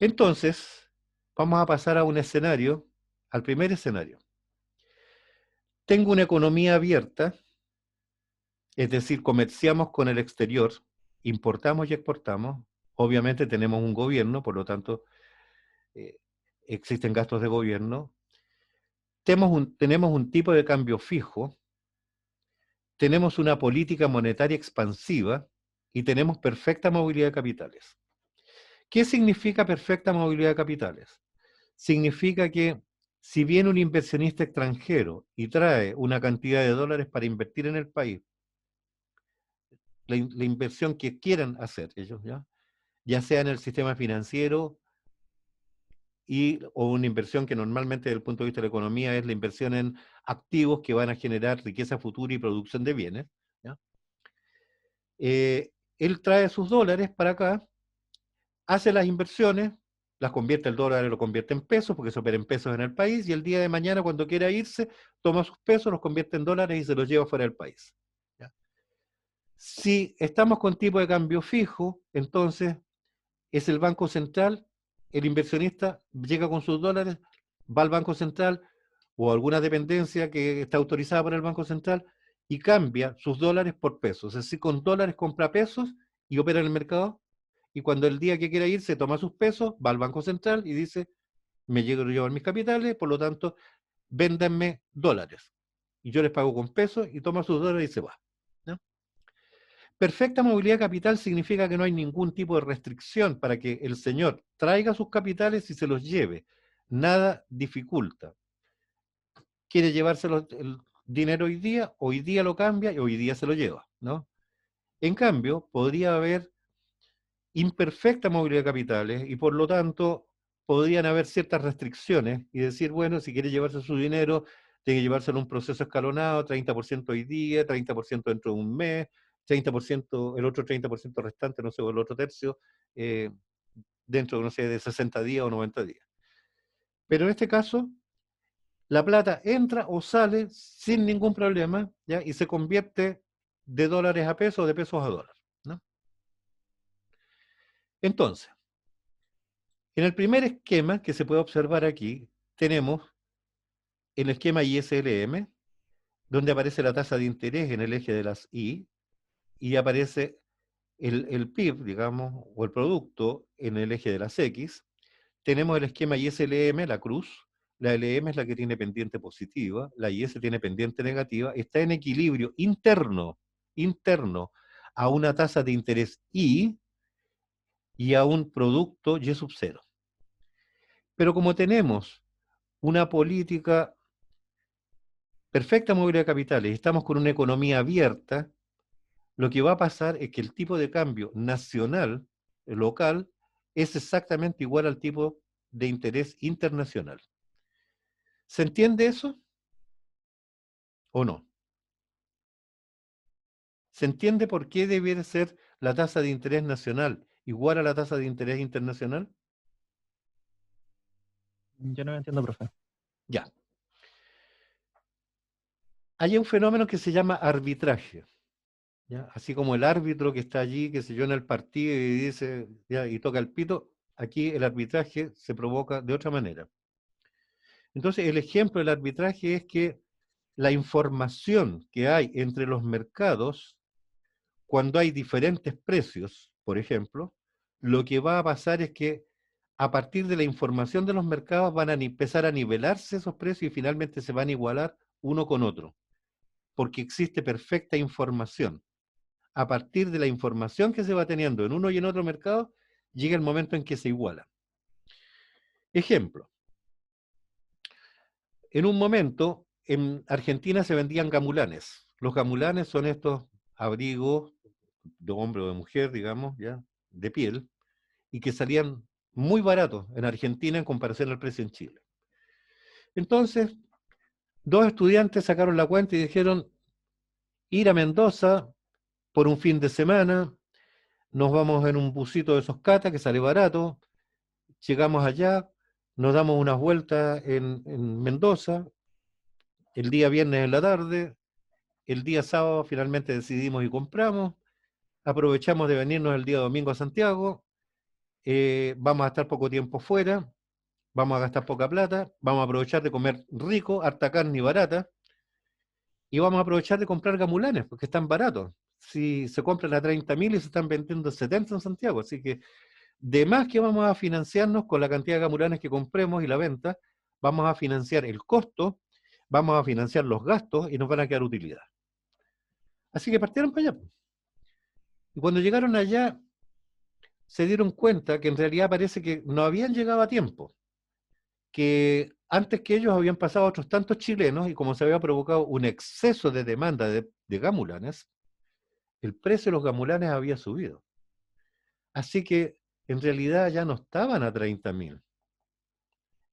Entonces, vamos a pasar a un escenario, al primer escenario. Tengo una economía abierta, es decir, comerciamos con el exterior, importamos y exportamos. Obviamente tenemos un gobierno, por lo tanto, eh, existen gastos de gobierno. Tenemos un tipo de cambio fijo, tenemos una política monetaria expansiva y tenemos perfecta movilidad de capitales. ¿Qué significa perfecta movilidad de capitales? Significa que si viene un inversionista extranjero y trae una cantidad de dólares para invertir en el país, la inversión que quieran hacer ellos, ya sea en el sistema financiero o una inversión que normalmente desde el punto de vista de la economía es la inversión en activos que van a generar riqueza futura y producción de bienes, ¿ya? Él trae sus dólares para acá, hace las inversiones, las convierte el dólar, lo convierte en pesos, porque se opera en pesos en el país, y el día de mañana, cuando quiera irse, toma sus pesos, los convierte en dólares y se los lleva fuera del país, ¿ya? Si estamos con tipo de cambio fijo, entonces es el Banco Central, el inversionista llega con sus dólares, va al Banco Central o a alguna dependencia que está autorizada por el Banco Central y cambia sus dólares por pesos. Es decir, con dólares compra pesos y opera en el mercado. Y cuando el día que quiera irse toma sus pesos, va al Banco Central y dice, me llego a llevar mis capitales, por lo tanto, véndanme dólares. Y yo les pago con pesos y toma sus dólares y se va, ¿no? Perfecta movilidad capital significa que no hay ningún tipo de restricción para que el señor traiga sus capitales y se los lleve. Nada dificulta. Quiere llevárselo el dinero hoy día lo cambia y hoy día se lo lleva, ¿no? En cambio, podría haber imperfecta movilidad de capitales y por lo tanto podrían haber ciertas restricciones y decir, bueno, si quiere llevarse su dinero, tiene que llevárselo en un proceso escalonado, 30% hoy día, 30% dentro de un mes, 30%, el otro 30% restante, no sé, o el otro tercio, eh, dentro, no sé, de 60 días o 90 días. Pero en este caso, la plata entra o sale sin ningún problema, ¿ya? Y se convierte de dólares a pesos o de pesos a dólares, ¿no? Entonces, en el primer esquema que se puede observar aquí, tenemos el esquema ISLM, donde aparece la tasa de interés en el eje de las y aparece el PIB, digamos, o el producto en el eje de las X. Tenemos el esquema ISLM, la cruz, la LM es la que tiene pendiente positiva, la IS tiene pendiente negativa, está en equilibrio interno a una tasa de interés I y a un producto Y sub 0. Pero como tenemos una política perfecta movilidad de capitales y estamos con una economía abierta, lo que va a pasar es que el tipo de cambio nacional, local, es exactamente igual al tipo de interés internacional. ¿Se entiende eso o no? ¿Se entiende por qué debiera ser la tasa de interés nacional igual a la tasa de interés internacional? Yo no lo entiendo, profe. Ya. Hay un fenómeno que se llama arbitraje. ¿Ya? Así como el árbitro que está allí, que se yo, en el partido y dice, ya, y toca el pito, aquí el arbitraje se provoca de otra manera. Entonces, el ejemplo del arbitraje es que la información que hay entre los mercados, cuando hay diferentes precios, por ejemplo, lo que va a pasar es que a partir de la información de los mercados van a empezar a nivelarse esos precios y finalmente se van a igualar uno con otro, porque existe perfecta información. A partir de la información que se va teniendo en uno y en otro mercado, llega el momento en que se igualan. Ejemplo, en un momento en Argentina se vendían gamulanes. Los gamulanes son estos abrigos de hombre o de mujer, digamos, ya, de piel, y que salían muy baratos en Argentina en comparación al precio en Chile. Entonces, dos estudiantes sacaron la cuenta y dijeron, ir a Mendoza por un fin de semana, nos vamos en un busito de esos cata que sale barato, llegamos allá, nos damos unas vueltas en Mendoza, el día viernes en la tarde, el día sábado finalmente decidimos y compramos, aprovechamos de venirnos el día domingo a Santiago, vamos a estar poco tiempo fuera, vamos a gastar poca plata, vamos a aprovechar de comer rico, harta carne y barata, y vamos a aprovechar de comprar gamulanes, porque están baratos. Si se compran a 30.000 y se están vendiendo 70 en Santiago, así que de más que vamos a financiarnos con la cantidad de gamulanes que compremos y la venta, vamos a financiar el costo, vamos a financiar los gastos y nos van a quedar utilidad. Así que partieron para allá. Y cuando llegaron allá, se dieron cuenta que en realidad parece que no habían llegado a tiempo, que antes que ellos habían pasado otros tantos chilenos y como se había provocado un exceso de demanda de gamulanes, el precio de los gamulanes había subido. Así que en realidad ya no estaban a 30.000,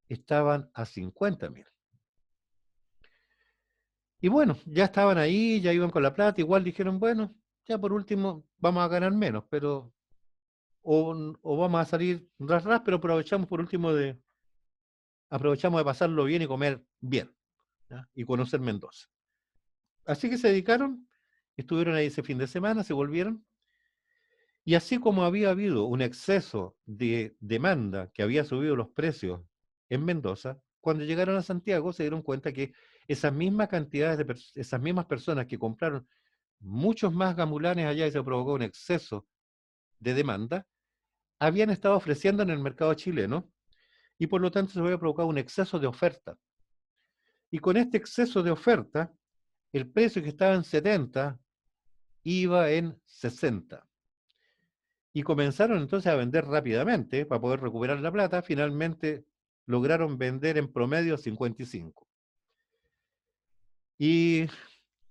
estaban a 50.000. Y bueno, ya estaban ahí, ya iban con la plata, igual dijeron, bueno, ya por último vamos a ganar menos, pero o vamos a salir ras, pero aprovechamos de pasarlo bien y comer bien, ¿ya? Y conocer Mendoza. Así que se dedicaron, estuvieron ahí ese fin de semana, se volvieron, y así como había habido un exceso de demanda que había subido los precios en Mendoza, cuando llegaron a Santiago se dieron cuenta que esas mismas cantidades esas mismas personas que compraron muchos más gamulanes allá y se provocó un exceso de demanda, habían estado ofreciendo en el mercado chileno y por lo tanto se había provocado un exceso de oferta. Y con este exceso de oferta, el precio que estaba en 70 iba en 60. Y comenzaron entonces a vender rápidamente para poder recuperar la plata. Finalmente lograron vender en promedio 55. Y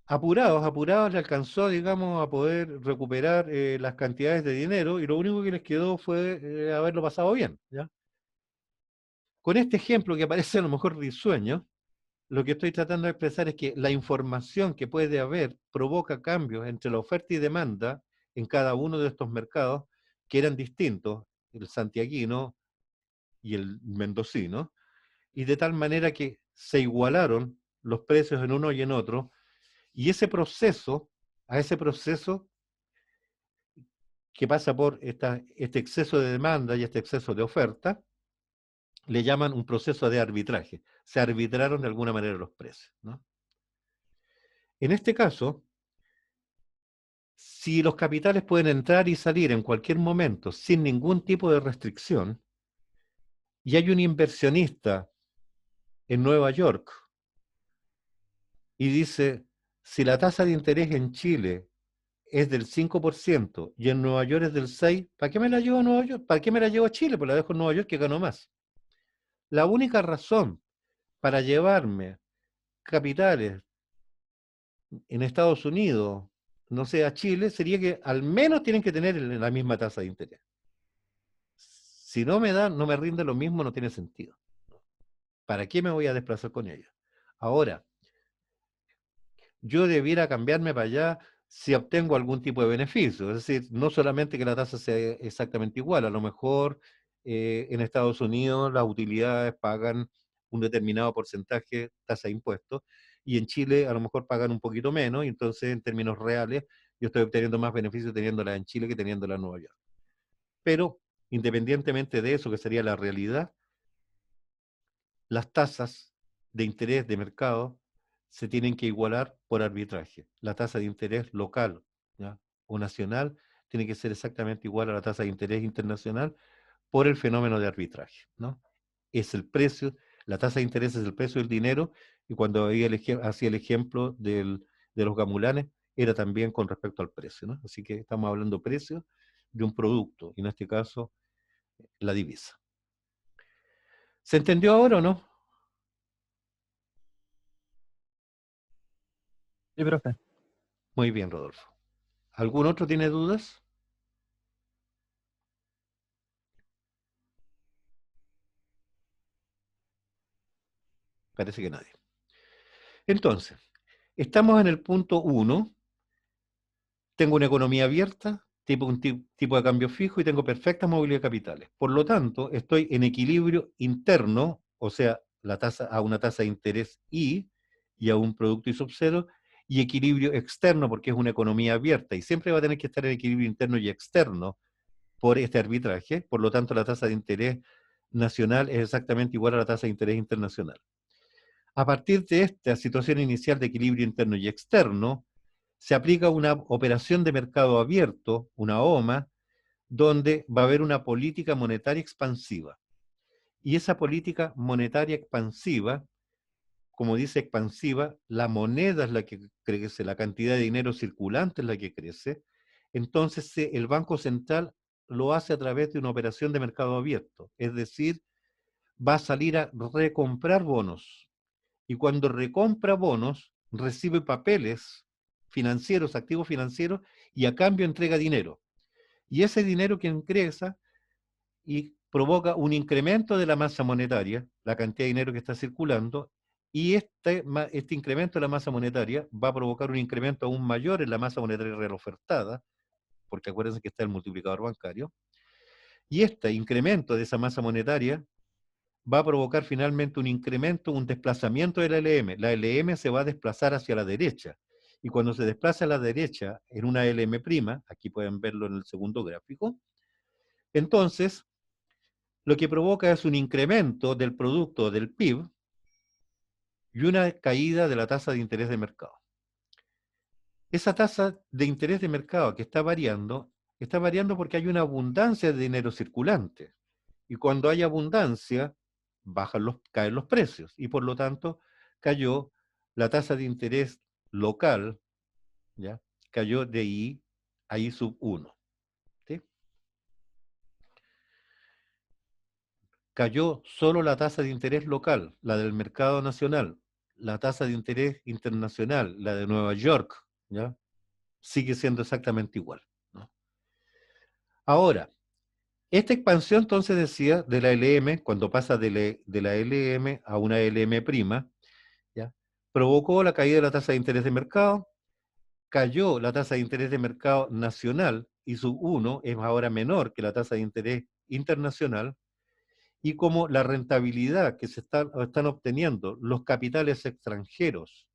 apurados le alcanzó, digamos, a poder recuperar las cantidades de dinero y lo único que les quedó fue haberlo pasado bien, ¿ya? Con este ejemplo que parece a lo mejor risueño, lo que estoy tratando de expresar es que la información que puede haber provoca cambios entre la oferta y demanda en cada uno de estos mercados que eran distintos, el santiaguino y el mendocino, y de tal manera que se igualaron los precios en uno y en otro, y a ese proceso que pasa por este exceso de demanda y este exceso de oferta, le llaman un proceso de arbitraje. Se arbitraron de alguna manera los precios, ¿no? En este caso, si los capitales pueden entrar y salir en cualquier momento sin ningún tipo de restricción, y hay un inversionista en Nueva York y dice, si la tasa de interés en Chile es del 5% y en Nueva York es del 6%, ¿para qué me la llevo a Nueva York? ¿Para qué me la llevo a Chile? Pues la dejo en Nueva York que gano más. La única razón para llevarme capitales en Estados Unidos, no sé, a Chile, sería que al menos tienen que tener la misma tasa de interés. Si no me da, no me rinde lo mismo, no tiene sentido. ¿Para qué me voy a desplazar con ellos? Ahora, yo debiera cambiarme para allá si obtengo algún tipo de beneficio. Es decir, no solamente que la tasa sea exactamente igual, a lo mejor en Estados Unidos las utilidades pagan un determinado porcentaje tasa de impuestos y en Chile a lo mejor pagan un poquito menos y entonces en términos reales yo estoy obteniendo más beneficios teniéndola en Chile que teniéndola en Nueva York. Pero independientemente de eso, que sería la realidad, las tasas de interés de mercado se tienen que igualar por arbitraje. La tasa de interés local, ¿ya?, o nacional tiene que ser exactamente igual a la tasa de interés internacional por el fenómeno de arbitraje, ¿no? Es el precio, la tasa de interés es el precio del dinero, y cuando hacía el ejemplo de los gamulanes, era también con respecto al precio, ¿no? Así que estamos hablando precio de un producto, y en este caso, la divisa. ¿Se entendió ahora o no? Sí, profe. Muy bien, Rodolfo. ¿Algún otro tiene dudas? Parece que nadie. Entonces, estamos en el punto 1. Tengo una economía abierta, tipo de cambio fijo y tengo perfecta movilidad de capitales. Por lo tanto, estoy en equilibrio interno, o sea, a una tasa de interés y a un producto ISOP 0, y equilibrio externo porque es una economía abierta y siempre va a tener que estar en equilibrio interno y externo por este arbitraje. Por lo tanto, la tasa de interés nacional es exactamente igual a la tasa de interés internacional. A partir de esta situación inicial de equilibrio interno y externo, se aplica una operación de mercado abierto, una OMA, donde va a haber una política monetaria expansiva. Y esa política monetaria expansiva, como dice expansiva, la moneda es la que crece, la cantidad de dinero circulante es la que crece. Entonces el Banco Central lo hace a través de una operación de mercado abierto, es decir, va a salir a recomprar bonos. Y cuando recompra bonos, recibe papeles financieros, activos financieros, y a cambio entrega dinero. Y ese dinero que ingresa y provoca un incremento de la masa monetaria, la cantidad de dinero que está circulando, y este incremento de la masa monetaria va a provocar un incremento aún mayor en la masa monetaria real ofertada, porque acuérdense que está el multiplicador bancario, y este incremento de esa masa monetaria va a provocar finalmente un incremento, un desplazamiento de la LM. La LM se va a desplazar hacia la derecha. Y cuando se desplaza a la derecha en una LM', aquí pueden verlo en el segundo gráfico, entonces lo que provoca es un incremento del producto del PIB y una caída de la tasa de interés de mercado. Esa tasa de interés de mercado que está variando porque hay una abundancia de dinero circulante. Y cuando hay abundancia, caen los precios. Y por lo tanto, cayó la tasa de interés local, ¿ya? Cayó de I a I sub 1. ¿Sí? Cayó solo la tasa de interés local, la del mercado nacional. La tasa de interés internacional, la de Nueva York, ¿ya?, sigue siendo exactamente igual, ¿no? Ahora, esta expansión, entonces, decía, de la LM, cuando pasa de la LM a una LM', ¿ya?, provocó la caída de la tasa de interés de mercado, cayó la tasa de interés de mercado nacional, y sub 1 es ahora menor que la tasa de interés internacional, y como la rentabilidad que están obteniendo los capitales extranjeros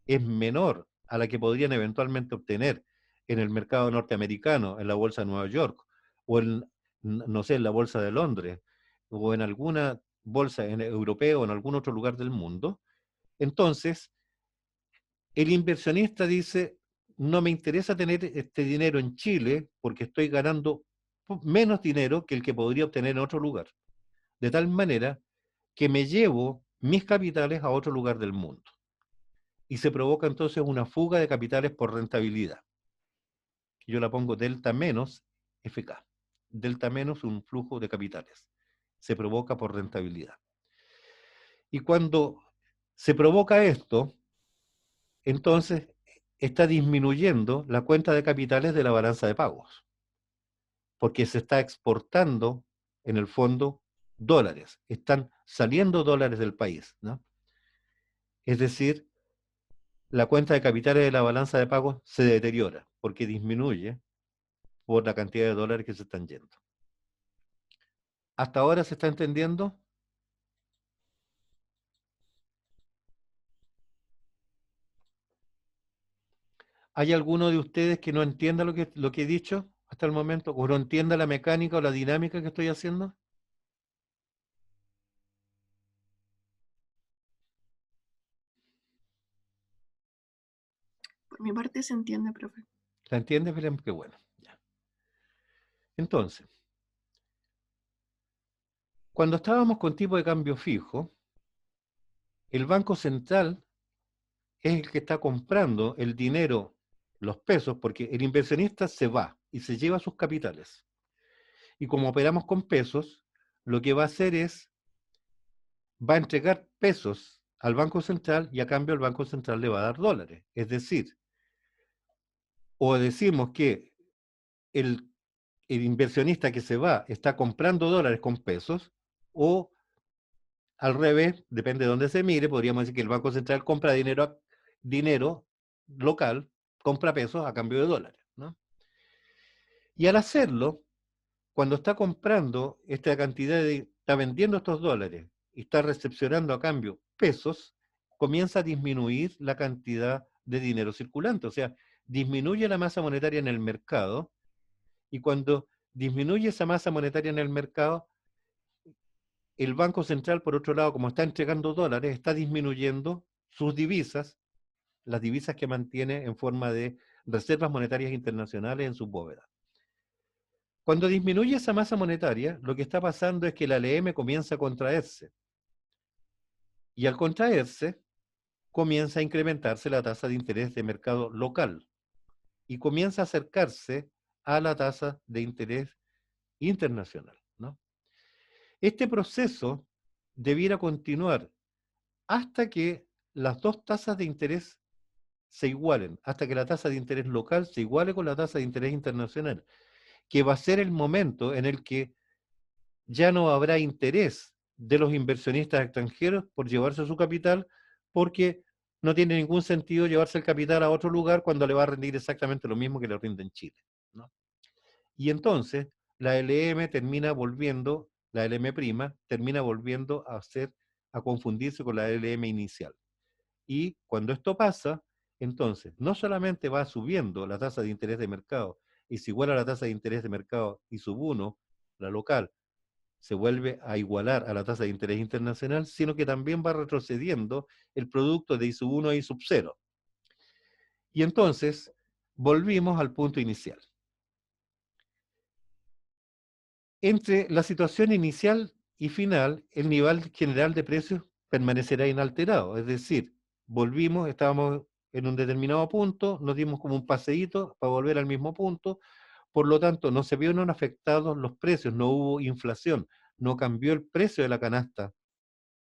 es menor a la que podrían eventualmente obtener en el mercado norteamericano, en la bolsa de Nueva York, o en, no sé, en la bolsa de Londres, o en alguna bolsa europea o en algún otro lugar del mundo, entonces el inversionista dice, no me interesa tener este dinero en Chile porque estoy ganando menos dinero que el que podría obtener en otro lugar. De tal manera que me llevo mis capitales a otro lugar del mundo. Y se provoca entonces una fuga de capitales por rentabilidad. yo la pongo delta menos FK. Delta menos un flujo de capitales. Se provoca por rentabilidad. Y cuando se provoca esto, entonces está disminuyendo la cuenta de capitales de la balanza de pagos, porque se está exportando, en el fondo, dólares. Están saliendo dólares del país, ¿no? Es decir, la cuenta de capitales de la balanza de pagos se deteriora, porque disminuye por la cantidad de dólares que se están yendo. ¿Hasta ahora se está entendiendo? ¿Hay alguno de ustedes que no entienda lo que he dicho hasta el momento? ¿O no entienda la mecánica o la dinámica que estoy haciendo? Por mi parte se entiende, profe. ¿La entiendes, Belén? Qué bueno. Ya. Entonces, cuando estábamos con tipo de cambio fijo, el Banco Central es el que está comprando el dinero, los pesos, porque el inversionista se va y se lleva sus capitales. Y como operamos con pesos, lo que va a hacer es, va a entregar pesos al Banco Central y a cambio el Banco Central le va a dar dólares. Es decir, o decimos que el, el inversionista que se va está comprando dólares con pesos, o al revés, depende de dónde se mire, podríamos decir que el Banco Central compra dinero local, compra pesos a cambio de dólares, ¿no? Y al hacerlo, cuando está comprando esta cantidad está vendiendo estos dólares y está recepcionando a cambio pesos, comienza a disminuir la cantidad de dinero circulante, o sea, disminuye la masa monetaria en el mercado, y cuando disminuye esa masa monetaria en el mercado, el Banco Central, por otro lado, como está entregando dólares, está disminuyendo sus divisas, las divisas que mantiene en forma de reservas monetarias internacionales en sus bóvedas. Cuando disminuye esa masa monetaria, lo que está pasando es que la LM comienza a contraerse. Y al contraerse, comienza a incrementarse la tasa de interés de mercado local y comienza a acercarse a la tasa de interés internacional, ¿no? Este proceso debiera continuar hasta que las dos tasas de interés se igualen, hasta que la tasa de interés local se iguale con la tasa de interés internacional, que va a ser el momento en el que ya no habrá interés de los inversionistas extranjeros por llevarse su capital, porque no tiene ningún sentido llevarse el capital a otro lugar cuando le va a rendir exactamente lo mismo que le rinde en Chile, ¿no? Y entonces la LM termina volviendo, la LM' termina volviendo a confundirse con la LM inicial. Y cuando esto pasa, entonces no solamente va subiendo la tasa de interés de mercado y se iguala la tasa de interés de mercado y sub 1, la local, se vuelve a igualar a la tasa de interés internacional, sino que también va retrocediendo el producto de I sub 1 a I sub 0. Y entonces volvimos al punto inicial. Entre la situación inicial y final, el nivel general de precios permanecerá inalterado, es decir, volvimos, estábamos en un determinado punto, nos dimos como un paseíto para volver al mismo punto, por lo tanto no se vieron afectados los precios, no hubo inflación, no cambió el precio de la canasta,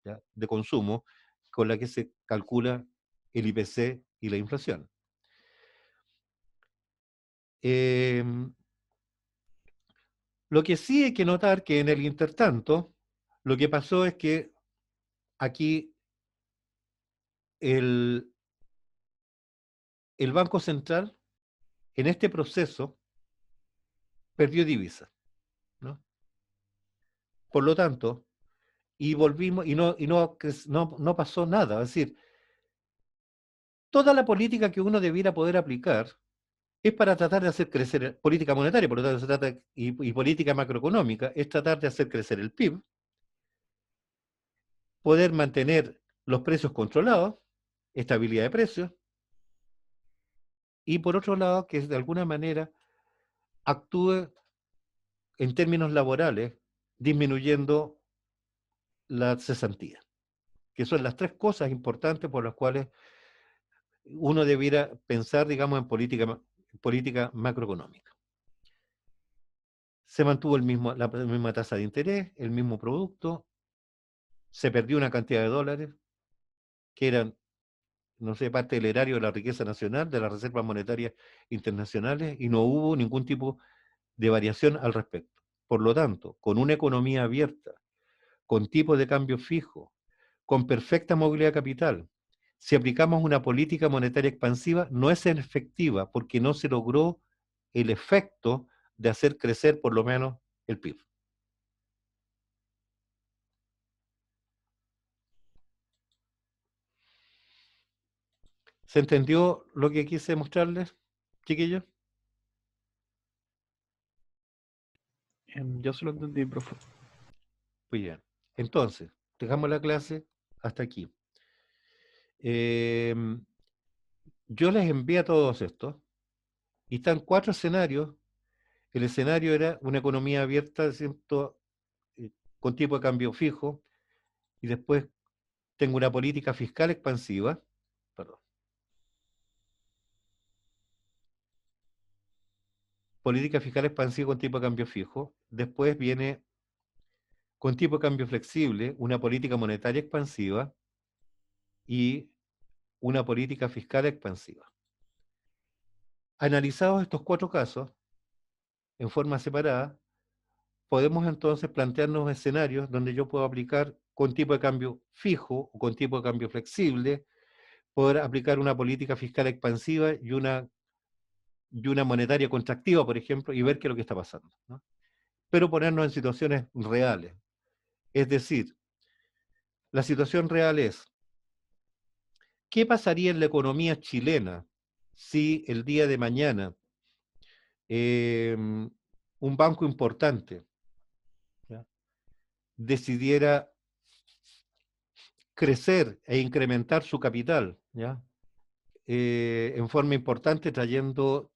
¿ya?, de consumo con la que se calcula el IPC y la inflación. Lo que sí hay que notar que en el intertanto, lo que pasó es que aquí el Banco Central en este proceso perdió divisas, ¿no? Por lo tanto, y volvimos, no pasó nada. Es decir, toda la política que uno debiera poder aplicar es para tratar de hacer crecer, política monetaria, por lo tanto se trata, y política macroeconómica, es tratar de hacer crecer el PIB, poder mantener los precios controlados, estabilidad de precios, y por otro lado, que de alguna manera actúe en términos laborales, disminuyendo la cesantía, que son las tres cosas importantes por las cuales uno debiera pensar, digamos, en política política macroeconómica. Se mantuvo la misma tasa de interés, el mismo producto, se perdió una cantidad de dólares que eran, no sé, parte del erario de la riqueza nacional, de las reservas monetarias internacionales, y no hubo ningún tipo de variación al respecto. Por lo tanto, con una economía abierta, con tipos de cambio fijo, con perfecta movilidad capital, si aplicamos una política monetaria expansiva, no es efectiva porque no se logró el efecto de hacer crecer por lo menos el PIB. ¿Se entendió lo que quise mostrarles, chiquillos? Yo se lo entendí, profe. Muy bien. Entonces, dejamos la clase hasta aquí. Yo les envié a todos estos y están 4 escenarios. El escenario era una economía abierta, ¿cierto? Con tipo de cambio fijo, y después tengo una política fiscal expansiva, perdón, política fiscal expansiva con tipo de cambio fijo, después viene con tipo de cambio flexible, una política monetaria expansiva y una política fiscal expansiva. Analizados estos 4 casos en forma separada, podemos entonces plantearnos escenarios donde yo puedo aplicar con tipo de cambio fijo o con tipo de cambio flexible, poder aplicar una política fiscal expansiva y una monetaria contractiva, por ejemplo, y ver qué es lo que está pasando, ¿no? Pero ponernos en situaciones reales. Es decir, la situación real es, ¿qué pasaría en la economía chilena si el día de mañana un banco importante, ¿ya?, decidiera crecer e incrementar su capital, ¿ya?, en forma importante, trayendo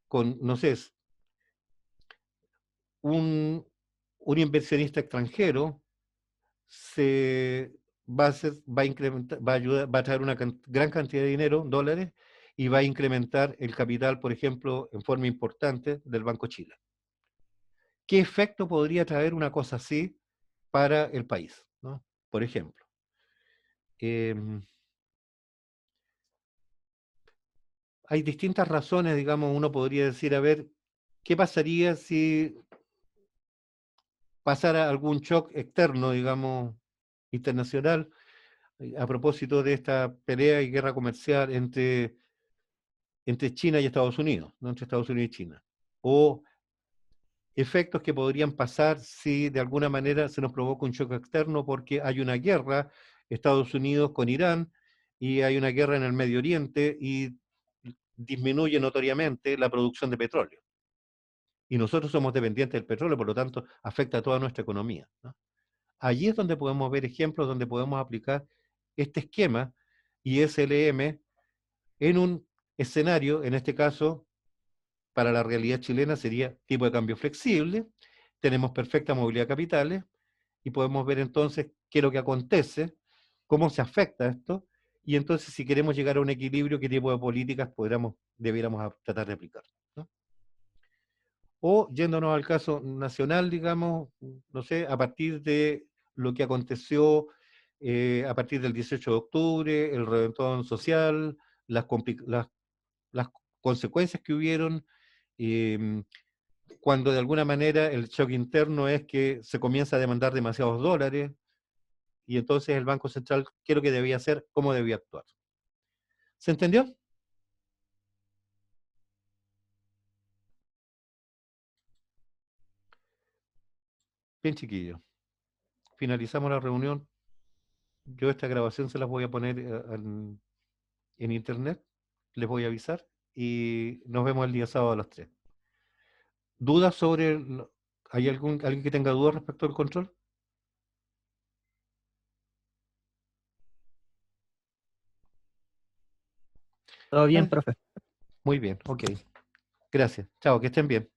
con, no sé, un inversionista extranjero va a incrementar, va a ayudar, va a traer una gran cantidad de dinero, dólares, y va a incrementar el capital, por ejemplo, en forma importante del Banco Chile. ¿Qué efecto podría traer una cosa así para el país, ¿no? Por ejemplo, hay distintas razones, digamos, uno podría decir, a ver, ¿qué pasaría si pasara algún shock externo, digamos, internacional, a propósito de esta pelea y guerra comercial entre China y Estados Unidos, ¿no?, entre Estados Unidos y China? O efectos que podrían pasar si de alguna manera se nos provoca un shock externo porque hay una guerra, Estados Unidos con Irán, y hay una guerra en el Medio Oriente y disminuye notoriamente la producción de petróleo. Y nosotros somos dependientes del petróleo, por lo tanto, afecta a toda nuestra economía, ¿no? Allí es donde podemos ver ejemplos donde podemos aplicar este esquema ISLM en un escenario, en este caso, para la realidad chilena sería tipo de cambio flexible, tenemos perfecta movilidad de capitales y podemos ver entonces qué es lo que acontece, cómo se afecta esto, y entonces si queremos llegar a un equilibrio, qué tipo de políticas debiéramos tratar de aplicar, ¿no? O yéndonos al caso nacional, digamos, no sé, a partir de lo que aconteció a partir del 18 de octubre, el reventón social, las consecuencias que hubieron, eh, cuando de alguna manera el shock interno es que se comienza a demandar demasiados dólares, y entonces el Banco Central, ¿qué es lo que debía hacer? ¿Cómo debía actuar? ¿Se entendió? Bien, chiquillos. Finalizamos la reunión. Yo esta grabación se las voy a poner en internet, les voy a avisar, y nos vemos el día sábado a las 3. ¿Dudas sobre ¿hay alguien que tenga dudas respecto al control? Todo bien, Vale. profe. Muy bien, ok. Gracias. Chao, que estén bien.